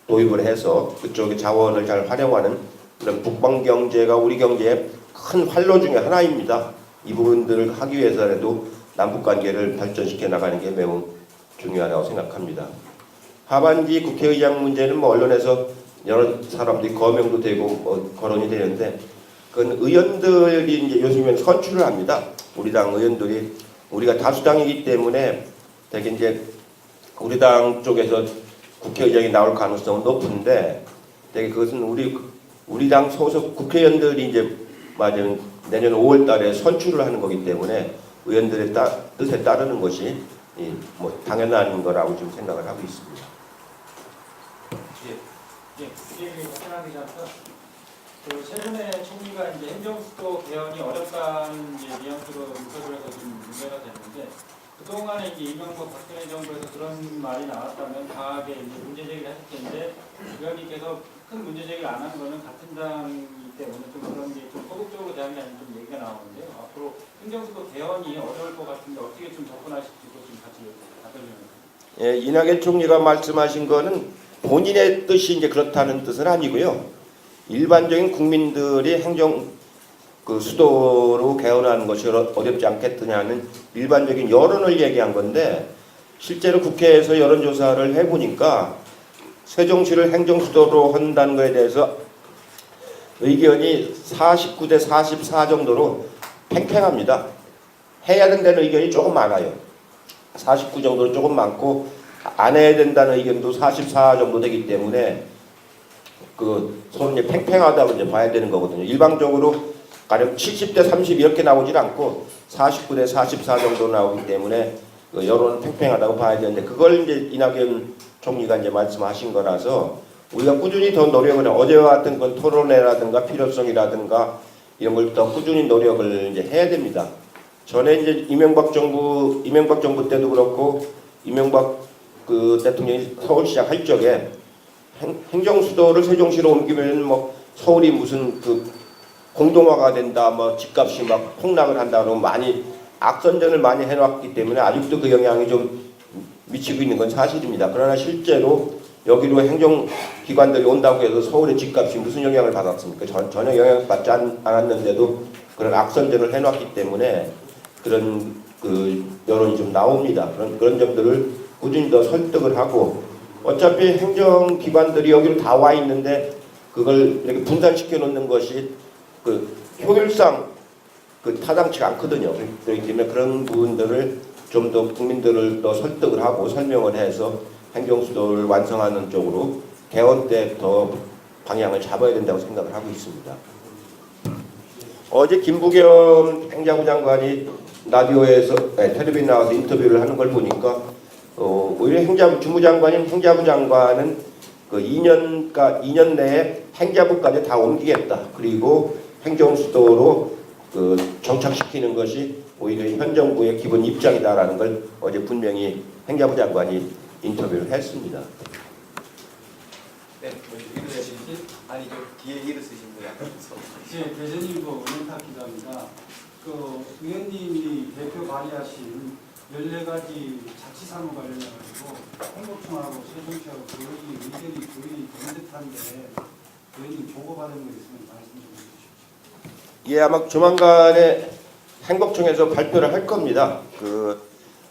[SPEAKER 1] 도입을 해서 그쪽의 자원을 잘 활용하는 그런 북방 경제가 우리 경제의 큰 활로 중에 하나입니다. 이 부분들을 하기 위해서라도 남북 관계를 발전시켜 나가는 게 매우 중요하다고 생각합니다. 하반기 국회의장 문제는 언론에서 여러 사람들이 거명도 되고 거론이 되는데, 그건 의원들이 이제 요즘엔 선출을 합니다. 우리 당 의원들이, 우리가 다수당이기 때문에 되게 이제 우리 당 쪽에서 국회의장이 나올 가능성은 높은데, 되게 그것은 우리 당 소속 국회의원들이 이제 맞으면 내년 5월달에 선출을 하는 거기 때문에 의원들의 뜻에 따르는 것이 당연한 거라고 지금 생각을 하고 있습니다.
[SPEAKER 8] 하나 기자가 최근에 총리가 이제 행정수도 개헌이 어렵다는 뉘앙스로 인터뷰에서 좀 문제가 됐는데, 그동안에 이제 이명박 박근혜 정부에서 그런 말이 나왔다면 강하게 이제 문제 제기를 했을 텐데, 의원님께서 큰 문제 제기를 안 한 거는 같은 당이기 때문에 좀 그런 게 좀 소극적으로 대한 게 아닌 좀 얘기가 나오는데요. 앞으로 행정수도 개헌이 어려울 것 같은데 어떻게 좀 접근하실지도 좀 같이 답변을.
[SPEAKER 1] 예, 이낙연 총리가 말씀하신 거는 본인의 뜻이 이제 그렇다는 뜻은 아니고요. 일반적인 국민들이 행정 수도로 개헌하는 것이 어렵지 않겠느냐는 일반적인 여론을 얘기한 건데, 실제로 국회에서 여론조사를 해보니까 세종시를 행정수도로 한다는 것에 대해서 의견이 49대 44 정도로 팽팽합니다. 해야 된다는 의견이 조금 많아요. 49 정도로 조금 많고, 안 해야 된다는 의견도 44 정도 되기 때문에 서로 이제 팽팽하다고 이제 봐야 되는 거거든요. 일반적으로 가령 70대 30 이렇게 나오질 않고 49대 44 정도 나오기 때문에 여론은 팽팽하다고 봐야 되는데, 그걸 이제 이낙연 총리가 이제 말씀하신 거라서 우리가 꾸준히 더 노력을 어제와 같은 건 토론회라든가 필요성이라든가 이런 걸 더 꾸준히 노력을 이제 해야 됩니다. 전에 이제 이명박 정부 때도 그렇고 이명박 대통령이 서울시장 할 적에 행정수도를 세종시로 옮기면 서울이 무슨 공동화가 된다, 집값이 막 폭락을 한다고 많이 악선전을 많이 해놨기 때문에 아직도 그 영향이 좀 미치고 있는 건 사실입니다. 그러나 실제로 여기로 행정기관들이 온다고 해서 서울의 집값이 무슨 영향을 받았습니까? 전혀 영향을 받지 않았는데도 그런 악선전을 해놨기 때문에 그런 여론이 좀 나옵니다. 그런 점들을 꾸준히 더 설득을 하고, 어차피 행정기관들이 여기로 다 와 있는데 그걸 이렇게 분산시켜 놓는 것이 효율상 타당치가 않거든요. 그렇기 때문에 그런 부분들을 좀 더 국민들을 더 설득을 하고 설명을 해서 행정수도를 완성하는 쪽으로 개헌 때 더 방향을 잡아야 된다고 생각을 하고 있습니다. 어제 김부겸 행자부 장관이 라디오에서 텔레비전 나와서 인터뷰를 하는 걸 보니까 오히려 주무장관인 행자부 장관은 2년 내에 행자부까지 다 옮기겠다. 그리고 행정수도로 정착시키는 것이 오히려 현 정부의 기본 입장이다라는 걸 어제 분명히 행자부 장관이 인터뷰를 했습니다.
[SPEAKER 2] 네, 이름 쓰시지? 아니 저 뒤에 이름 쓰신 분 약간
[SPEAKER 8] 예, 대전일보 원탁 기자입니다. 의원님이 대표 발의하신 14가지 자치사무 관련해가지고 행복청하고 세종시하고 거의 의견이 교인이 된 듯한데 의원님 보고받은 거 있으면 말씀 좀 해주십시오.
[SPEAKER 1] 예, 아마 조만간에 행복청에서 발표를 할 겁니다. 그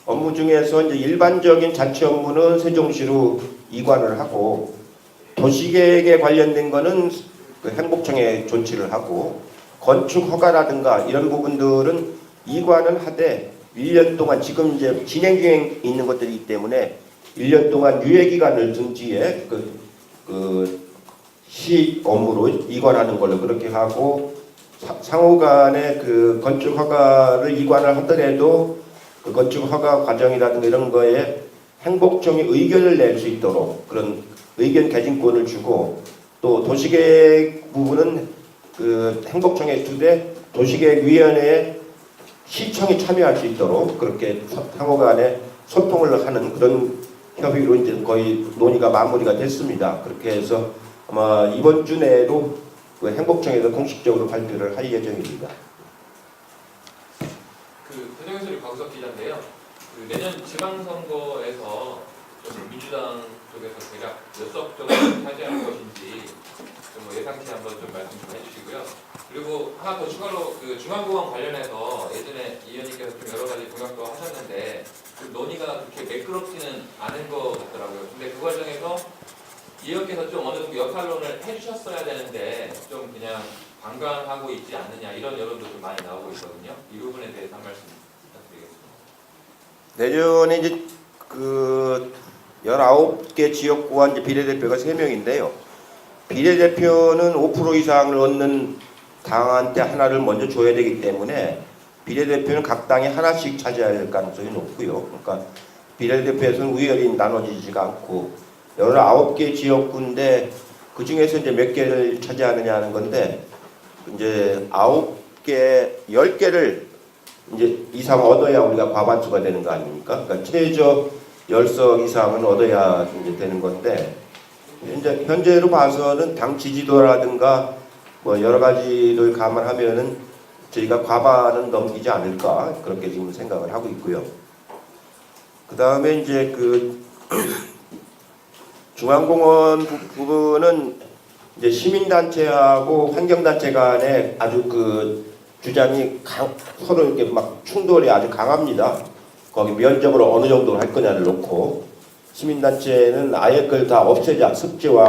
[SPEAKER 1] 업무 중에서 이제 일반적인 자치 업무는 세종시로 이관을 하고 도시계획에 관련된 거는 그 행복청에 존치를 하고 건축 허가라든가 이런 부분들은 이관은 하되 1년 동안 지금 이제 진행 중에 있는 것들이기 때문에 1년 동안 유예 기간을 둔 뒤에 시 업무로 이관하는 걸로 그렇게 하고 상호간에 그 건축 허가를 이관을 하더라도 그 건축 허가 과정이라든가 이런 거에 행복청이 의견을 낼 수 있도록 그런 의견 개진권을 주고 또 도시계획 부분은 그 행복청에 두되 도시계획위원회에 시청이 참여할 수 있도록 그렇게 상호간에 소통을 하는 그런 협의로 이제 거의 논의가 마무리가 됐습니다. 그렇게 해서 아마 이번 주 내로 그 행복청에서 공식적으로 발표를 할 예정입니다.
[SPEAKER 9] 그 대정현실 박우석 기자인데요. 그 내년 지방선거에서 좀 민주당 쪽에서 대략 몇 석 정도 차지할 것인지 좀 예상치 한번 좀 말씀 좀 해주시고요. 그리고 하나 더 추가로 그 중앙공원 관련해서 예전에 이 의원님께서 좀 여러 가지 공약도 하셨는데 그 논의가 그렇게 매끄럽지는 않은 것 같더라고요. 근데 그 과정에서 이 의원께서 좀 어느 정도 역할론을 해주셨어야 되는데 좀 그냥 방관하고 있지 않느냐 이런 여론도 좀 많이 나오고 있거든요. 이 부분에 대해서 한 말씀 부탁드리겠습니다.
[SPEAKER 1] 내년에 이제 그 19개 지역구와 이제 비례대표가 3명인데요. 비례대표는 5% 이상을 얻는 당한테 하나를 먼저 줘야 되기 때문에 비례대표는 각 당이 하나씩 차지할 가능성이 높고요. 그러니까 비례대표에서는 우열이 나눠지지가 않고 19개 지역구인데 그 중에서 이제 몇 개를 차지하느냐 하는 건데 이제 9개, 10개를 이제 이상 얻어야 우리가 과반수가 되는 거 아닙니까? 그러니까 최저 10석 이상은 얻어야 이제 되는 건데 이제 현재로 봐서는 당 지지도라든가 뭐 여러 가지를 감안하면은 저희가 과반은 넘기지 않을까 그렇게 지금 생각을 하고 있고요. 그 다음에 이제 그 중앙공원 부분은 이제 시민단체하고 환경단체 간에 아주 그 주장이 서로 이렇게 막 충돌이 아주 강합니다. 거기 면적으로 어느 정도 할 거냐를 놓고 시민단체는 아예 그걸 다 없애자 습지와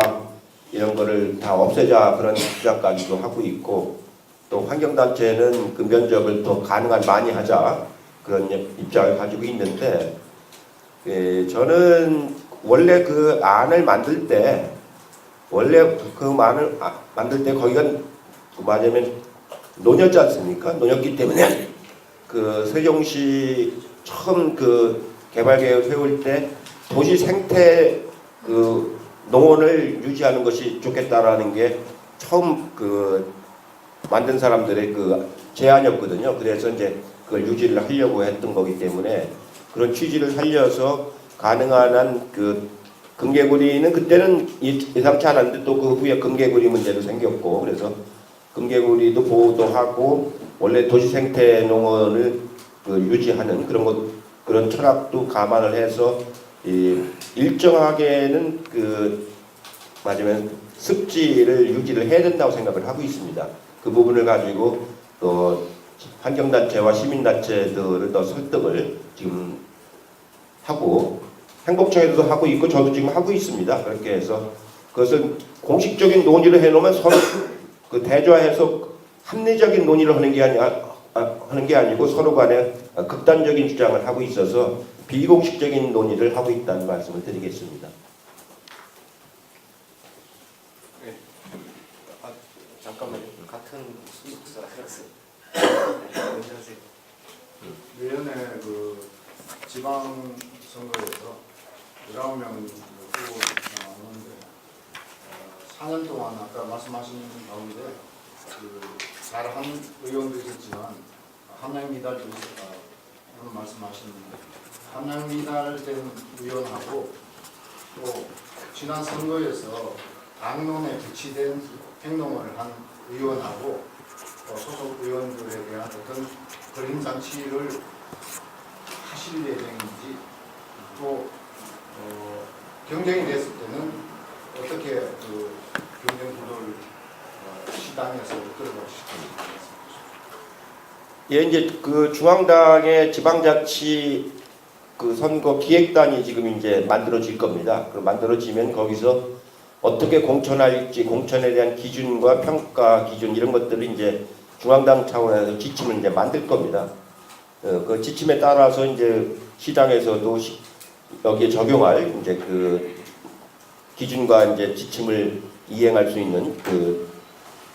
[SPEAKER 1] 이런 거를 다 없애자 그런 주장까지도 하고 있고 또 환경단체는 그 면적을 더 가능한 많이 하자 그런 입장을 가지고 있는데 저는 원래 그 안을 만들 때 거기가 말하자면 논였지 않습니까? 논였기 때문에 그 세종시 처음 그 개발계획 세울 때 도시 생태 그 농원을 유지하는 것이 좋겠다라는 게 처음 그 만든 사람들의 그 제안이었거든요. 그래서 이제 그걸 유지를 하려고 했던 거기 때문에 그런 취지를 살려서 가능한 한 그 금개구리는 그때는 예상치 않았는데 또 그 후에 금개구리 문제도 생겼고 그래서 금개구리도 보호도 하고 원래 도시 생태 농원을 그 유지하는 그런 철학도 감안을 해서 일정하게는 그 맞으면 습지를 유지를 해야 된다고 생각을 하고 있습니다. 그 부분을 가지고 또 환경단체와 시민단체들을 더 설득을 지금 하고 행복청에서도 하고 있고 저도 지금 하고 있습니다. 그렇게 해서 그것을 공식적인 논의를 해놓으면 서로 그 대조해서 합리적인 논의를 하는 게 아니고 서로 간에 극단적인 주장을 하고 있어서 비공식적인 논의를 하고 있다는 말씀을 드리겠습니다.
[SPEAKER 2] 네. 잠깐만요. 같은 목사라서 먼저 하세요.
[SPEAKER 10] 내년에 그 지방선거에서 19명 후보가 나오는데 4년 동안 아까 말씀하신 가운데 그 잘한 의원도 있었지만 함량 미달도 그런 말씀하셨는데 함량 미달된 의원하고 또 지난 선거에서 당론에 배치된 행동을 한 의원하고 또 소속 의원들에 대한 어떤 걸림 장치를 하실 예정인지 또 경쟁이 됐을 때는 어떻게 그 경쟁 구도를 시당에서 이끌어가실 건지.
[SPEAKER 1] 예, 이제 그 중앙당의 지방자치 그 선거 기획단이 지금 이제 만들어질 겁니다. 그 만들어지면 거기서 어떻게 공천할지, 공천에 대한 기준과 평가 기준 이런 것들을 이제 중앙당 차원에서 지침을 이제 만들 겁니다. 그 지침에 따라서 이제 시당에서도 여기에 적용할 이제 그 기준과 이제 지침을 이행할 수 있는 그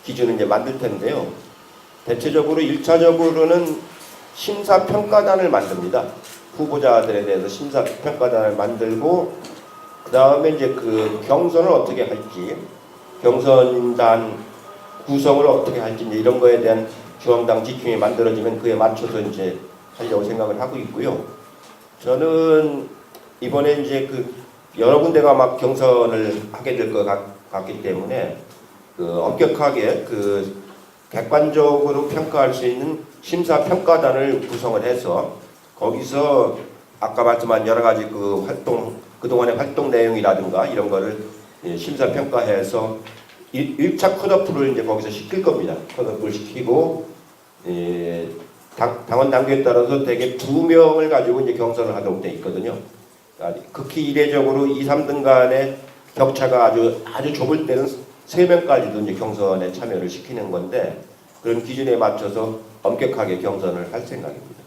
[SPEAKER 1] 기준을 이제 만들 텐데요. 대체적으로 1차적으로는 심사평가단을 만듭니다. 후보자들에 대해서 심사평가단을 만들고 그 다음에 이제 그 경선을 어떻게 할지, 경선단 구성을 어떻게 할지 이제 이런 거에 대한 중앙당 지침이 만들어지면 그에 맞춰서 이제 하려고 생각을 하고 있고요. 저는 이번에 이제 그 여러 군데가 막 경선을 하게 될 것 같기 때문에 그 엄격하게 그 객관적으로 평가할 수 있는 심사평가단을 구성을 해서 거기서 아까 말씀한 여러 가지 그 활동, 그동안의 활동 내용이라든가 이런 거를 심사평가해서 1차 컷오프를 이제 거기서 시킬 겁니다. 컷오프를 시키고 당원 당규에 따라서 대개 2명을 가지고 이제 경선을 하도록 돼 있거든요. 그러니까 극히 이례적으로 2, 3등 간의 격차가 아주 좁을 때는 3명까지도 이제 경선에 참여를 시키는 건데 그런 기준에 맞춰서 엄격하게 경선을 할 생각입니다.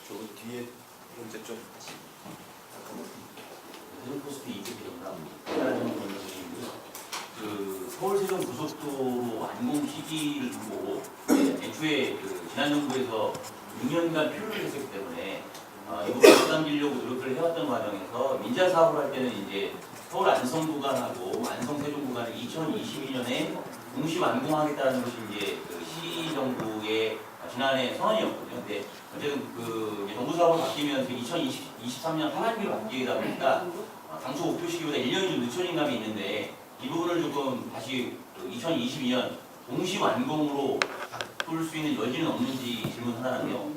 [SPEAKER 2] 저 뒤에 문제 좀
[SPEAKER 5] 포스트 이쪽입니다. 그 서울세종 고속도로 완공 시기를 두고 애초에 그 지난 정부에서 6년간 표류를 했었기 때문에 이 부분을 앞당기려고 노력을 해왔던 과정에서 민자 사업을 할 때는 이제 서울 안성 구간하고 안성 세종 구간을 2022년에 동시 완공하겠다는 것이 이제 그 시 정부의 지난해 선언이었거든요. 근데 어쨌든 그 정부 사업으로 바뀌면서 2023년 하반기로 바뀌다 보니까 당초 목표 시기보다 1년이 좀 늦춰진 감이 있는데 이 부분을 조금 다시 2022년 동시 완공으로 바꿀 수 있는 여지는 없는지 질문 하나는요.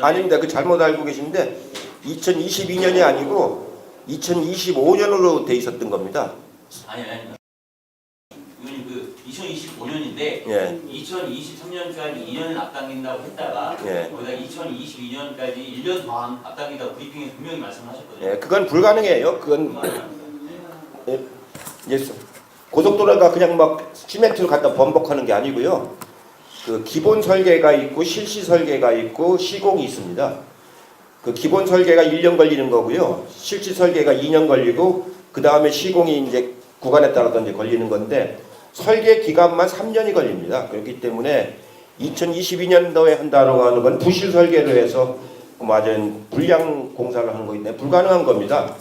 [SPEAKER 1] 아닙니다. 그 잘못 알고 계신데 2022년이 아니고 2025년으로 돼 있었던 겁니다.
[SPEAKER 5] 아니. 이건 그 2025년인데
[SPEAKER 1] 예.
[SPEAKER 5] 2023년까지 2년을 앞당긴다고 했다가
[SPEAKER 1] 예.
[SPEAKER 5] 거기다 2022년까지 1년 더 앞당긴다고 브리핑에서 분명히 말씀하셨거든요.
[SPEAKER 1] 예, 그건 불가능해요. 그건 이제 고속도로가 그냥 막 시멘트를 갖다 번복하는 게 아니고요. 그 기본 설계가 있고 실시 설계가 있고 시공이 있습니다. 그 기본 설계가 1년 걸리는 거고요. 실시 설계가 2년 걸리고 그 다음에 시공이 이제 구간에 따라서 이제 걸리는 건데 설계 기간만 3년이 걸립니다. 그렇기 때문에 2022년도에 한다고 하는 건 부실 설계로 해서 맞은 불량 공사를 하는 거기 때문에 불가능한 겁니다.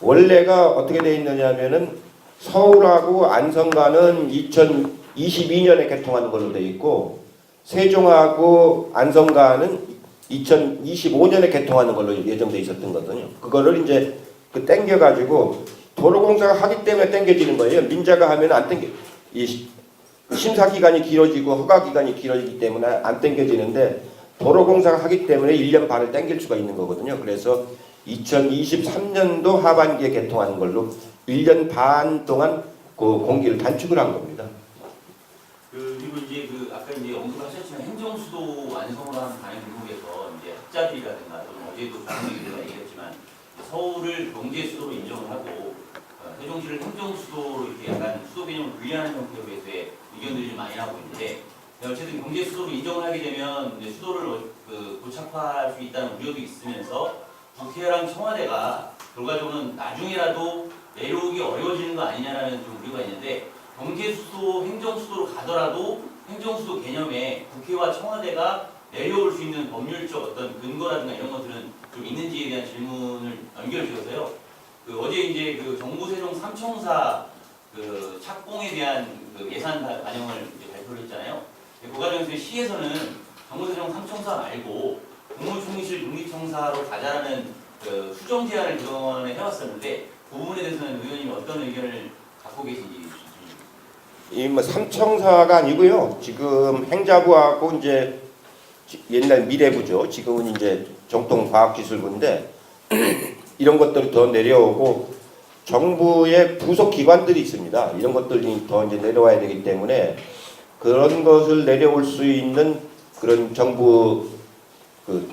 [SPEAKER 1] 원래가 어떻게 되어 있느냐면은 서울하고 안성간은 2022년에 개통하는 걸로 되어 있고 세종하고 안성간은 2025년에 개통하는 걸로 예정돼 있었던 거거든요. 그거를 이제 그 땡겨가지고 도로공사가 하기 때문에 땡겨지는 거예요. 민자가 하면 안 땡겨. 이 심사 기간이 길어지고 허가 기간이 길어지기 때문에 안 땡겨지는데 도로공사가 하기 때문에 1년 반을 땡길 수가 있는 거거든요. 그래서 2023년도 하반기에 개통하는 걸로 1년 반 동안 그 공기를 단축을 한 겁니다.
[SPEAKER 5] 그리고 이제 그 아까 이제 언급을 하셨지만 행정수도 완성을 하는 방향 대목에서 이제 학자들이라든가 또는 어제도 조정님께서 얘기했지만 서울을 경제수도로 인정을 하고 세종시를 행정수도로 이렇게 약간 수도 개념을 분리하는 형태로 해서의 의견들이 좀 많이 나오고 있는데 어쨌든 경제수도로 인정을 하게 되면 이제 수도를 고착화할 수 있다는 우려도 있으면서 국회랑 청와대가 결과적으로는 나중에라도 내려오기 어려워지는 거 아니냐라는 좀 우려가 있는데 경제수도, 행정수도로 가더라도 행정수도 개념에 국회와 청와대가 내려올 수 있는 법률적 어떤 근거라든가 이런 것들은 좀 있는지에 대한 질문을 연결지어서요. 그 어제 이제 그 정부 세종 삼청사 그 착공에 대한 그 예산 반영을 이제 발표를 했잖아요. 그 과정에서 시에서는 정부세정 3청사 말고 국무총리실 독립청사로 가자라는 그 수정 제안을 그동안에 해왔었는데 그 부분에 대해서는 의원님이 어떤 의견을 갖고 계신지.
[SPEAKER 1] 이 뭐 삼청사가 아니고요. 지금 행자부하고 이제 옛날 미래부죠. 지금은 이제 정통과학기술부인데 이런 것들이 더 내려오고 정부의 부속 기관들이 있습니다. 이런 것들이 더 이제 내려와야 되기 때문에 그런 것을 내려올 수 있는 그런 정부 그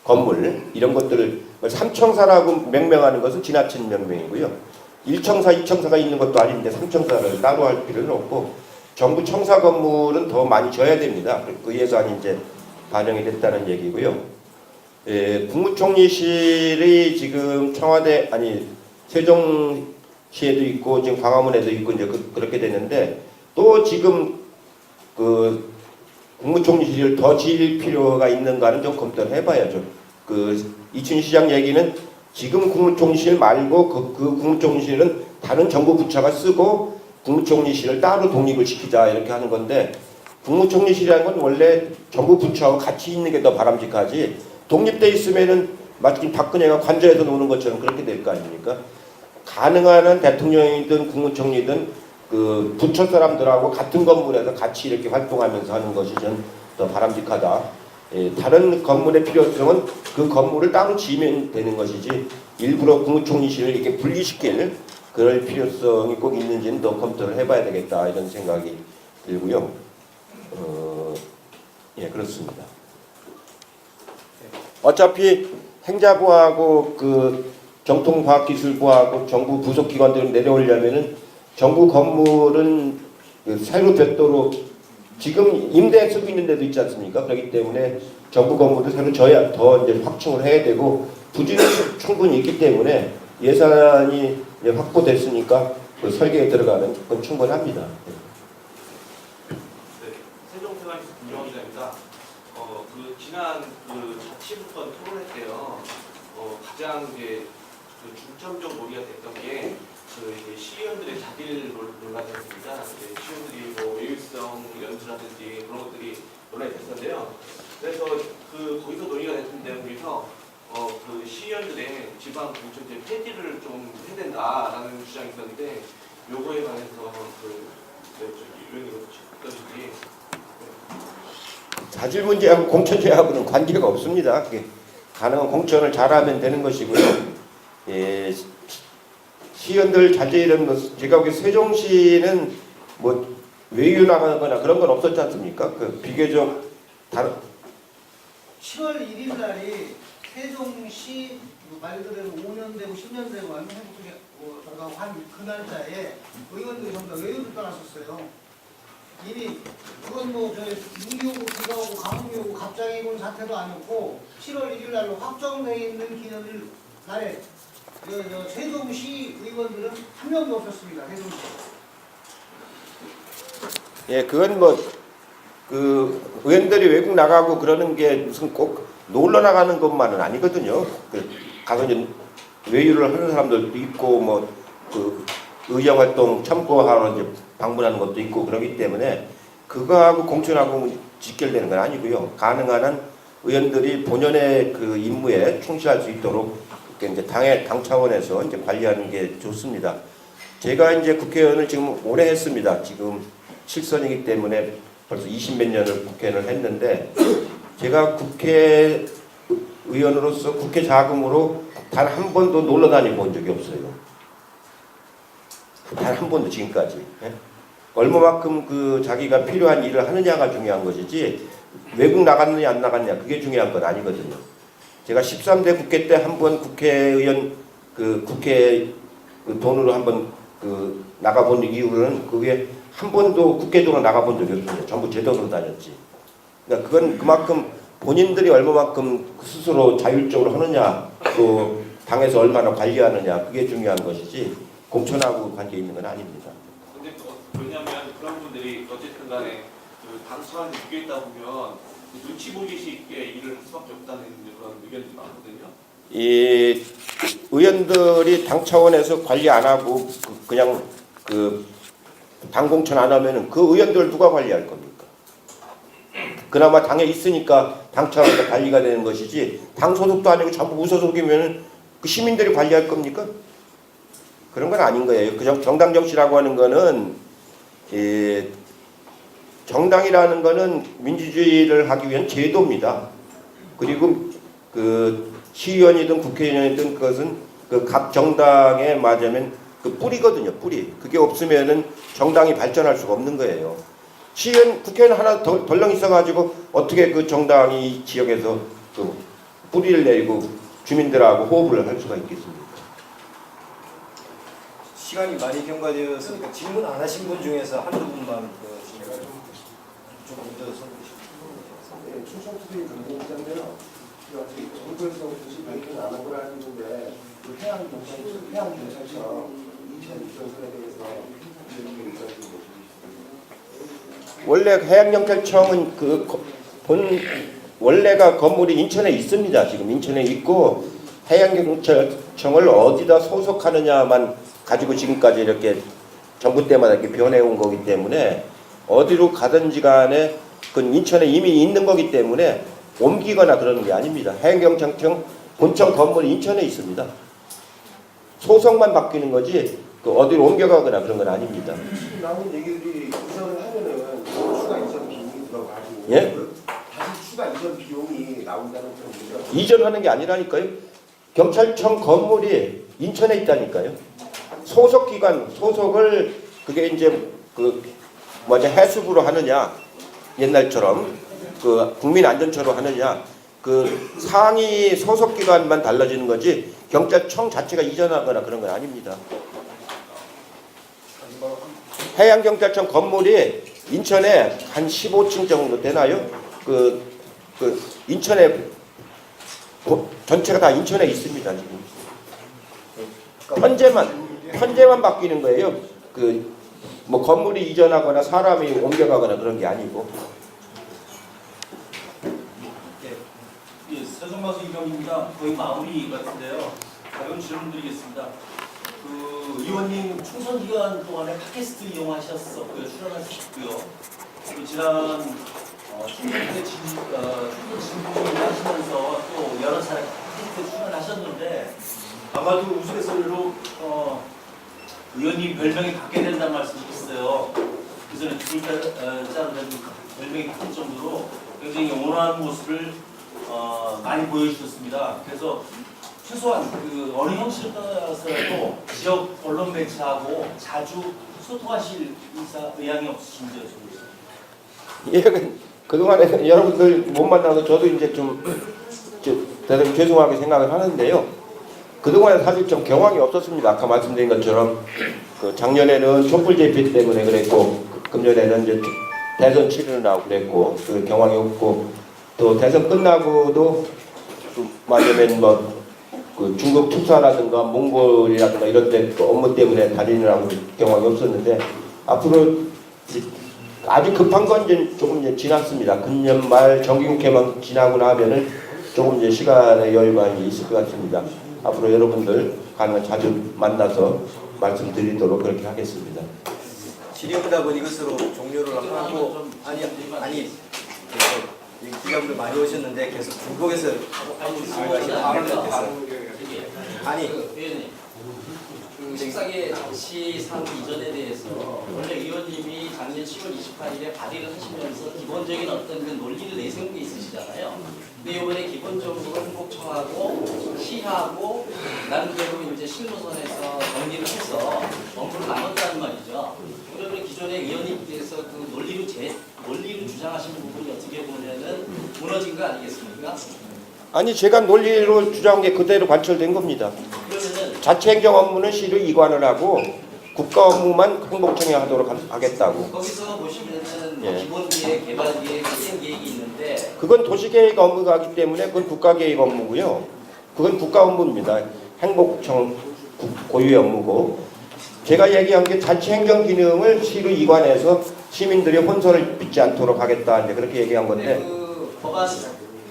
[SPEAKER 1] 건물 이런 것들을 삼청사라고 명명하는 것은 지나친 명명이고요. 1청사, 2청사가 있는 것도 아닌데 3청사를 따로 할 필요는 없고 정부 청사 건물은 더 많이 져야 됩니다. 그 예산이 이제 반영이 됐다는 얘기고요. 예, 국무총리실이 지금 청와대 아니 세종시에도 있고 지금 광화문에도 있고 이제 그렇게 됐는데 또 지금 그 국무총리실을 더 지을 필요가 있는가는 좀 검토를 해봐야죠. 그 이춘희 시장 얘기는 지금 국무총리실 말고 그 국무총리실은 다른 정부 부처가 쓰고 국무총리실을 따로 독립을 시키자 이렇게 하는 건데 국무총리실이라는 건 원래 정부 부처하고 같이 있는 게 더 바람직하지 독립돼 있으면은 마치 박근혜가 관저에서 노는 것처럼 그렇게 될 거 아닙니까? 가능한 한 대통령이든 국무총리든 그 부처 사람들하고 같은 건물에서 같이 이렇게 활동하면서 하는 것이 전 더 바람직하다. 예, 다른 건물의 필요성은 그 건물을 따로 지으면 되는 것이지 일부러 국무총리실을 이렇게 분리시킬 그럴 필요성이 꼭 있는지는 더 검토를 해봐야 되겠다 이런 생각이 들고요. 예, 그렇습니다. 어차피 행자부하고 그 정통과학기술부하고 정부 부속기관들을 내려오려면은 정부 건물은 그 새로 별도로 지금 임대 쓰고 있는 데도 있지 않습니까? 그렇기 때문에 정부 건물을 새로 져야 더 이제 확충을 해야 되고 부지는 충분히 있기 때문에 예산이 이제 확보됐으니까 그 설계에 들어가는 건 충분합니다.
[SPEAKER 11] 네, 세종생활기술 김정환입니다. 그 지난 그 자치부권 토론회 때요, 가장 이제 그 중점적 논의가 됐던 게 그 이제 시의원들의 자질 논란이었습니다. 시의원들이 뭐 외유성 연수라든지 그런 것들이 논란이 됐었는데요. 그래서 그 거기서 논의가 됐던 내용에서 그 시의원들의 지방 공천제 폐지를 좀 해야 된다라는 주장이 있었는데 요거에 관해서 의원님 어떠신지.
[SPEAKER 1] 자질 문제하고 공천제하고는 관계가 없습니다. 그게 가능한 공천을 잘하면 되는 것이고요. 예, 시의원들 자제 이런 것, 제가 보기에 세종시는 뭐 외유 나가거나 그런 건 없었지 않습니까? 그 비교적 다른
[SPEAKER 3] 7월 1일 날이 세종시 말 그대로 5년 되고 10년 되고 행복하게 한그 날짜에 의원들이 전부 다 외유를 떠났었어요. 이미 그건 뭐 저 눈이 오고 비가 오고 가뭄이 오고 갑자기 온 사태도 아니었고 7월 1일 날로 확정되어 있는 기념일 날에 세종시 의원들은 한 명도 없었습니다. 세종시.
[SPEAKER 1] 예, 그건 뭐 그 의원들이 외국 나가고 그러는 게 무슨 꼭 놀러 나가는 것만은 아니거든요. 그 가서 이제 외유를 하는 사람들도 있고 뭐 그 의정 활동 참고하러 이제 방문하는 것도 있고 그러기 때문에 그거하고 공천하고 직결되는 건 아니고요. 가능한 한 의원들이 본연의 그 임무에 충실할 수 있도록 이제 당 차원에서 이제 관리하는 게 좋습니다. 제가 이제 국회의원을 지금 오래 했습니다. 지금 7선이기 때문에 벌써 20몇 년을 국회의원을 했는데 제가 국회의원으로서 국회 자금으로 단 한 번도 놀러 다녀본 적이 없어요. 단 한 번도 지금까지. 예? 얼마만큼 그 자기가 필요한 일을 하느냐가 중요한 것이지 외국 나갔느냐 안 나갔냐 그게 중요한 건 아니거든요. 제가 13대 국회 때 한 번 국회의원 그 국회 그 돈으로 한번 그 나가본 이후로는 그게 한 번도 국회 돈으로 나가본 적이 없습니다. 전부 제 돈으로 다녔지. 그러니까 그건 그만큼 본인들이 얼마만큼 스스로 자율적으로 하느냐 또 당에서 얼마나 관리하느냐 그게 중요한 것이지 공천하고 관계 있는 건 아닙니다.
[SPEAKER 11] 근데 왜냐하면 그런 분들이 어쨌든 간에 그 당수관에 묶여 있다 보면 눈치 보기식 있게 일을 할 수밖에 없다는 그런 의견이 많거든요.
[SPEAKER 1] 이 의원들이 당 차원에서 관리 안 하고 그냥 그 당 공천 안 하면은 그 의원들 누가 관리할 겁니까? 그나마 당에 있으니까 당 차원에서 관리가 되는 것이지 당 소속도 아니고 전부 무소속이면 그 시민들이 관리할 겁니까? 그런 건 아닌 거예요. 그 정당 정치라고 하는 거는 정당이라는 거는 민주주의를 하기 위한 제도입니다. 그리고 그 시의원이든 국회의원이든 그것은 그 각 정당에 맞으면 그 뿌리거든요. 뿌리. 그게 없으면은 정당이 발전할 수가 없는 거예요. 시의원, 국회의원 하나 덜렁 있어가지고 어떻게 그 정당이 이 지역에서 그 뿌리를 내리고 주민들하고 호흡을 할 수가 있겠습니까?
[SPEAKER 2] 시간이 많이 경과되었으니까 질문 안 하신 분 중에서 한두 분만 제가 좀 먼저 선택해
[SPEAKER 12] 충청 투쟁이 경쟁자인데요. 정부에서 굳이 발표는 안 한 걸 알겠는데 그 해양경찰청 인천 입장선에 대해서
[SPEAKER 1] 원래 해양경찰청은 원래가 건물이 인천에 있습니다. 지금 인천에 있고 해양경찰청을 어디다 소속하느냐만 가지고 지금까지 이렇게 정부 때마다 이렇게 변해온 거기 때문에 어디로 가든지 간에 그건 인천에 이미 있는 거기 때문에 옮기거나 그러는 게 아닙니다. 해양경찰청 본청 건물이 인천에 있습니다. 소속만 바뀌는 거지 그 어디로 옮겨가거나 그런 건 아닙니다.
[SPEAKER 12] 나온 얘기들이 이전을 하면은 추가 이전 비용이 들어가고
[SPEAKER 1] 예?
[SPEAKER 12] 다시 추가 이전 비용이 나온다는 그런 거죠.
[SPEAKER 1] 이전하는 게 아니라니까요. 경찰청 건물이 인천에 있다니까요. 소속 기관 소속을 그게 이제 그 해수부로 하느냐 옛날처럼 그 국민안전처로 하느냐 그 상위 소속 기관만 달라지는 거지 경찰청 자체가 이전하거나 그런 건 아닙니다. 해양경찰청 건물이 인천에 한 15층 정도 되나요? 그 인천에 전체가 다 인천에 있습니다 지금. 현재만 바뀌는 거예요. 그 뭐 건물이 이전하거나 사람이 옮겨가거나 그런 게 아니고.
[SPEAKER 13] 세종마수 이경입니다. 거의 마무리 같은데요. 가벼운 질문 드리겠습니다. 그 의원님 총선 기간 동안에 팟캐스트 이용하셨었고요. 출연하셨고요. 그리고 지난 총선 때 진행을 하시면서 또 여러 차례 팟캐스트에 출연하셨는데 아마도 우스갯소리로 의원님 별명이 바뀌어야 된다는 말씀이셨어요. 그 전에 두 글자는 별명이 바뀔 정도로 굉장히 온화한 모습을 많이 보여주셨습니다. 그래서 최소한 그 어느 형식이라서라도 지역 언론 매체하고 자주 소통하실 의향이 없으신지 여쭤보겠습니다.
[SPEAKER 1] 예, 그동안에 여러분들 못 만나서 저도 이제 좀 대단히 죄송하게 생각을 하는데요. 그동안에 사실 좀 경황이 없었습니다. 아까 말씀드린 것처럼 그 작년에는 촛불 집회 때문에 그랬고 금년에는 이제 대선 치르느라고 하고 그랬고 그 경황이 없고 또 대선 끝나고도 맞으면 그 중국 투사라든가 몽골이라든가 이런 데 업무 때문에 다니느라고 경황이 없었는데 앞으로 아주 급한 건 이제 조금 이제 지났습니다. 금년 말 정기국회만 지나고 나면은 조금 이제 시간의 여유가 이제 있을 것 같습니다. 앞으로 여러분들 가능한 자주 만나서 말씀드리도록 그렇게 하겠습니다.
[SPEAKER 2] 질의응답은 이것으로 종료를 하고 아니 기자분들 많이 오셨는데 계속 중국에서 아니
[SPEAKER 13] 그 식사계 정치 상부 이전에 대해서 원래 의원님이 작년 10월 28일에 발의를 하시면서 기본적인 어떤 그 논리를 내세운 게 있으시잖아요. 근데 이번에 기본적으로 행복청하고 시하고 나름대로 이제 실무선에서 정리를 해서 업무를 나눴다는 말이죠. 그러면 기존의 의원님께서 그 논리로 주장하신 부분이 어떻게 보면은 무너진 거 아니겠습니까?
[SPEAKER 1] 아니 제가 논리로 주장한 게 그대로 관철된 겁니다.
[SPEAKER 13] 그러면은
[SPEAKER 1] 자치행정 업무는 시로 이관을 하고 국가 업무만 행복청이 하도록 하겠다고.
[SPEAKER 13] 거기서 보시면은
[SPEAKER 1] 예.
[SPEAKER 13] 기본 계획, 개발 계획, 실행 계획이 있는데
[SPEAKER 1] 그건 도시계획 업무가 하기 때문에 그건 국가계획 업무고요. 그건 국가 업무입니다. 행복청 고유의 업무고 제가 얘기한 게 자치행정 기능을 시로 이관해서 시민들이 혼선을 빚지 않도록 하겠다 이제 그렇게 얘기한 건데
[SPEAKER 13] 그 법안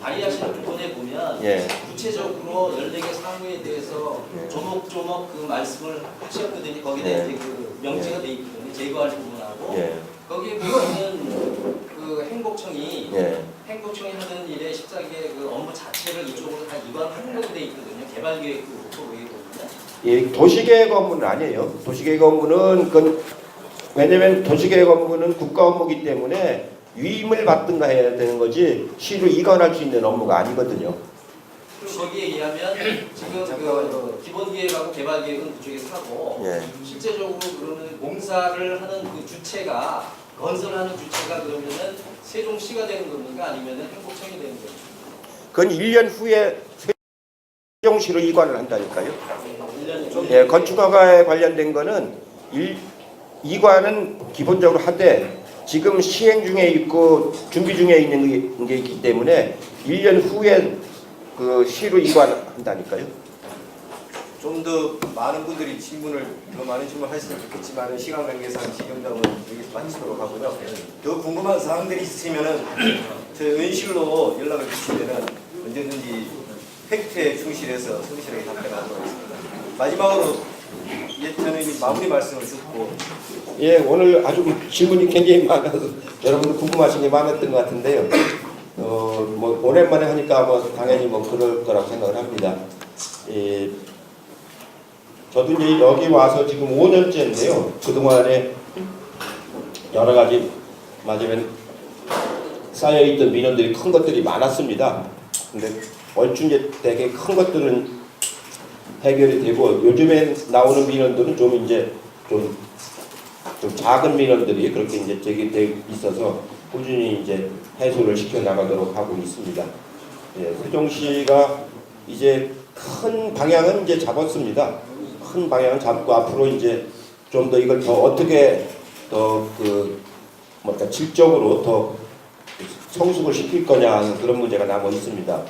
[SPEAKER 13] 발의하시는 부분에 보면
[SPEAKER 1] 예.
[SPEAKER 13] 구체적으로 14개 사무에 대해서 조목조목 그 말씀을 하셨거든요. 거기다
[SPEAKER 1] 예.
[SPEAKER 13] 이제 그 명시가 돼 있거든요. 제거할 부분하고
[SPEAKER 1] 예.
[SPEAKER 13] 거기에 보면은 그 행복청이
[SPEAKER 1] 예.
[SPEAKER 13] 행복청이 하는 일에 14개 그 업무 자체를 이쪽으로 다 이관하는 걸로 돼 있거든요. 개발계획도 그렇고 이게 보면.
[SPEAKER 1] 예, 도시계획 업무는 아니에요. 도시계획 업무는 왜냐면 도시계획 업무는 국가 업무이기 때문에 위임을 받든가 해야 되는 거지 시로 이관할 수 있는 업무가 아니거든요.
[SPEAKER 13] 거기에 의하면 지금 그 기본계획하고 개발계획은 그쪽에서 하고
[SPEAKER 1] 예.
[SPEAKER 13] 실제적으로 그러면 공사를 하는 그 주체가 건설하는 주체가 그러면은 세종시가 되는 겁니까 아니면은 행복청이 되는 겁니까?
[SPEAKER 1] 그건 1년 후에 세종시로 이관을 한다니까요.
[SPEAKER 13] 1년
[SPEAKER 1] 예, 건축허가에 관련된 거는 이관은 기본적으로 하되 지금 시행 중에 있고 준비 중에 있는 게 있기 때문에 1년 후에 그 시로 이관한다니까요.
[SPEAKER 2] 좀 더 많은 분들이 더 많은 질문을 하셨으면 좋겠지만 시간 관계상 지금장은 여기서 마치도록 하고요. 더 궁금한 사항들이 있으시면은 저희 의원실로 연락을 주시면은 언제든지 팩트에 충실해서 성실하게 답변하도록 하겠습니다. 마지막으로 예전에 마무리 말씀을 듣고
[SPEAKER 1] 예, 오늘 아주 질문이 굉장히 많아서 여러분들 궁금하신 게 많았던 것 같은데요. 뭐 오랜만에 하니까 뭐 당연히 뭐 그럴 거라고 생각을 합니다. 예, 저도 이제 여기 와서 지금 5년째인데요. 그동안에 여러 가지 맞으면 쌓여있던 민원들이 큰 것들이 많았습니다. 근데 얼추 이제 되게 큰 것들은 해결이 되고 요즘에 나오는 민원들은 좀 이제 좀 작은 민원들이 그렇게 이제 제기돼 있어서 꾸준히 이제 해소를 시켜 나가도록 하고 있습니다. 예, 세종시가 이제 큰 방향은 이제 잡았습니다. 큰 방향은 잡고 앞으로 이제 좀 더 이걸 더 어떻게 더 뭔가 질적으로 더 성숙을 시킬 거냐 하는 그런 문제가 남아 있습니다.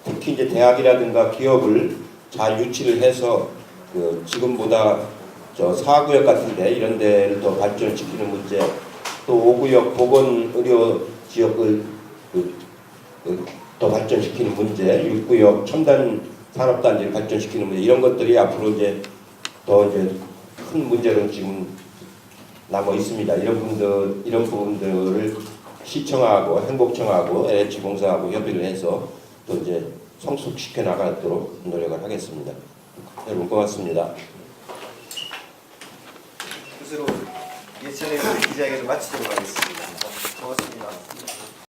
[SPEAKER 1] 특히 이제 대학이라든가 기업을 잘 유치를 해서 지금보다 저 4구역 같은데 이런 데를 더 발전시키는 문제, 또 5구역 보건의료 지역을 더 발전시키는 문제, 6구역 첨단 산업단지를 발전시키는 문제 이런 것들이 앞으로 이제 더 이제 큰 문제로 지금 남아 있습니다. 이런 부분들을 시청하고 행복청하고 LH공사하고 협의를 해서 또 이제 성숙시켜 나가도록 노력을 하겠습니다. 여러분 고맙습니다.
[SPEAKER 2] 스스로 예천의 기자회견을 마치도록 하겠습니다. 고맙습니다.